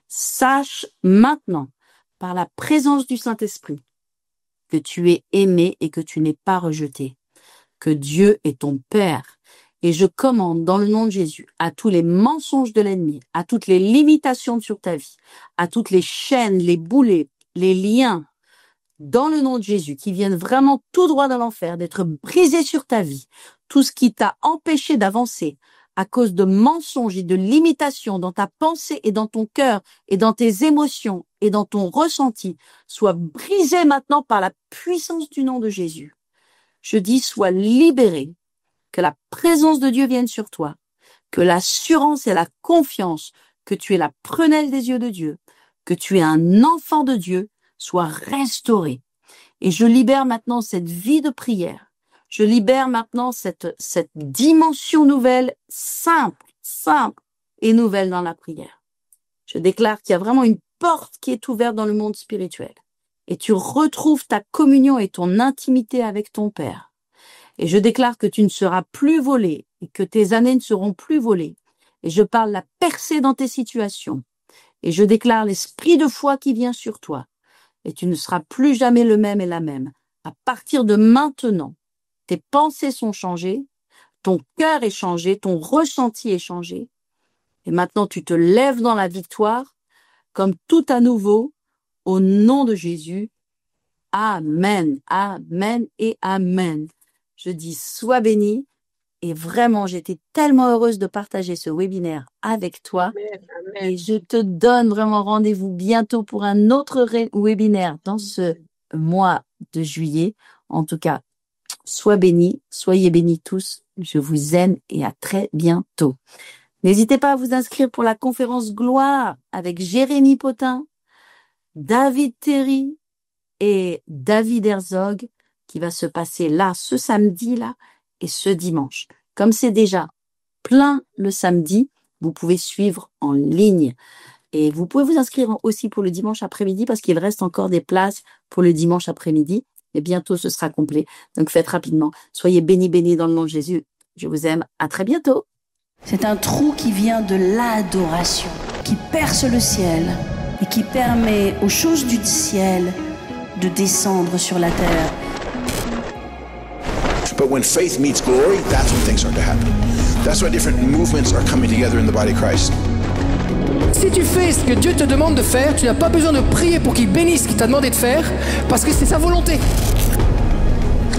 Sache maintenant, par la présence du Saint-Esprit, que tu es aimé et que tu n'es pas rejeté. Que Dieu est ton Père. Et je commande dans le nom de Jésus à tous les mensonges de l'ennemi, à toutes les limitations sur ta vie, à toutes les chaînes, les boulets, les liens, dans le nom de Jésus, qui viennent vraiment tout droit dans l'enfer, d'être brisés sur ta vie. Tout ce qui t'a empêché d'avancer à cause de mensonges et de limitations dans ta pensée et dans ton cœur et dans tes émotions et dans ton ressenti, soit brisé maintenant par la puissance du nom de Jésus. Je dis, sois libéré. Que la présence de Dieu vienne sur toi, que l'assurance et la confiance que tu es la prunelle des yeux de Dieu, que tu es un enfant de Dieu, soient restaurées. Et je libère maintenant cette vie de prière. Je libère maintenant cette dimension nouvelle, simple et nouvelle dans la prière. Je déclare qu'il y a vraiment une porte qui est ouverte dans le monde spirituel. Et tu retrouves ta communion et ton intimité avec ton Père. Et je déclare que tu ne seras plus volé et que tes années ne seront plus volées. Et je parle la percée dans tes situations. Et je déclare l'esprit de foi qui vient sur toi. Et tu ne seras plus jamais le même et la même. À partir de maintenant, tes pensées sont changées, ton cœur est changé, ton ressenti est changé. Et maintenant, tu te lèves dans la victoire, comme tout à nouveau, au nom de Jésus. Amen, amen et amen. Je dis, sois béni. Et vraiment, j'étais tellement heureuse de partager ce webinaire avec toi. Amen, amen. Et je te donne vraiment rendez-vous bientôt pour un autre webinaire dans ce mois de juillet. En tout cas, sois bénis, soyez bénis tous. Je vous aime et à très bientôt. N'hésitez pas à vous inscrire pour la conférence Gloire avec Jérémy Potin, David Terry et David Herzog qui va se passer là, ce samedi-là et ce dimanche. Comme c'est déjà plein le samedi, vous pouvez suivre en ligne. Et vous pouvez vous inscrire aussi pour le dimanche après-midi parce qu'il reste encore des places pour le dimanche après-midi. Et bientôt, ce sera complet. Donc, faites rapidement. Soyez bénis, bénis dans le nom de Jésus. Je vous aime. À très bientôt. C'est un trou qui vient de l'adoration, qui perce le ciel et qui permet aux choses du ciel de descendre sur la terre. But when faith meets glory, that's when things start to happen. That's why different movements are coming together in the body of Christ. Si tu fais ce que Dieu te demande de faire, tu n'as pas besoin de prier pour qu'il bénisse ce qu'il t'a demandé de faire, parce que c'est sa volonté.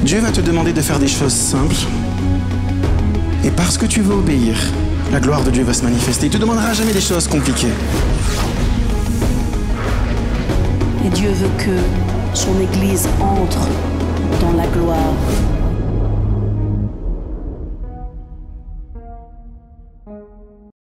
Dieu va te demander de faire des choses simples. Et parce que tu veux obéir, la gloire de Dieu va se manifester. Il ne te demandera jamais des choses compliquées. Et Dieu veut que son Église entre dans la gloire.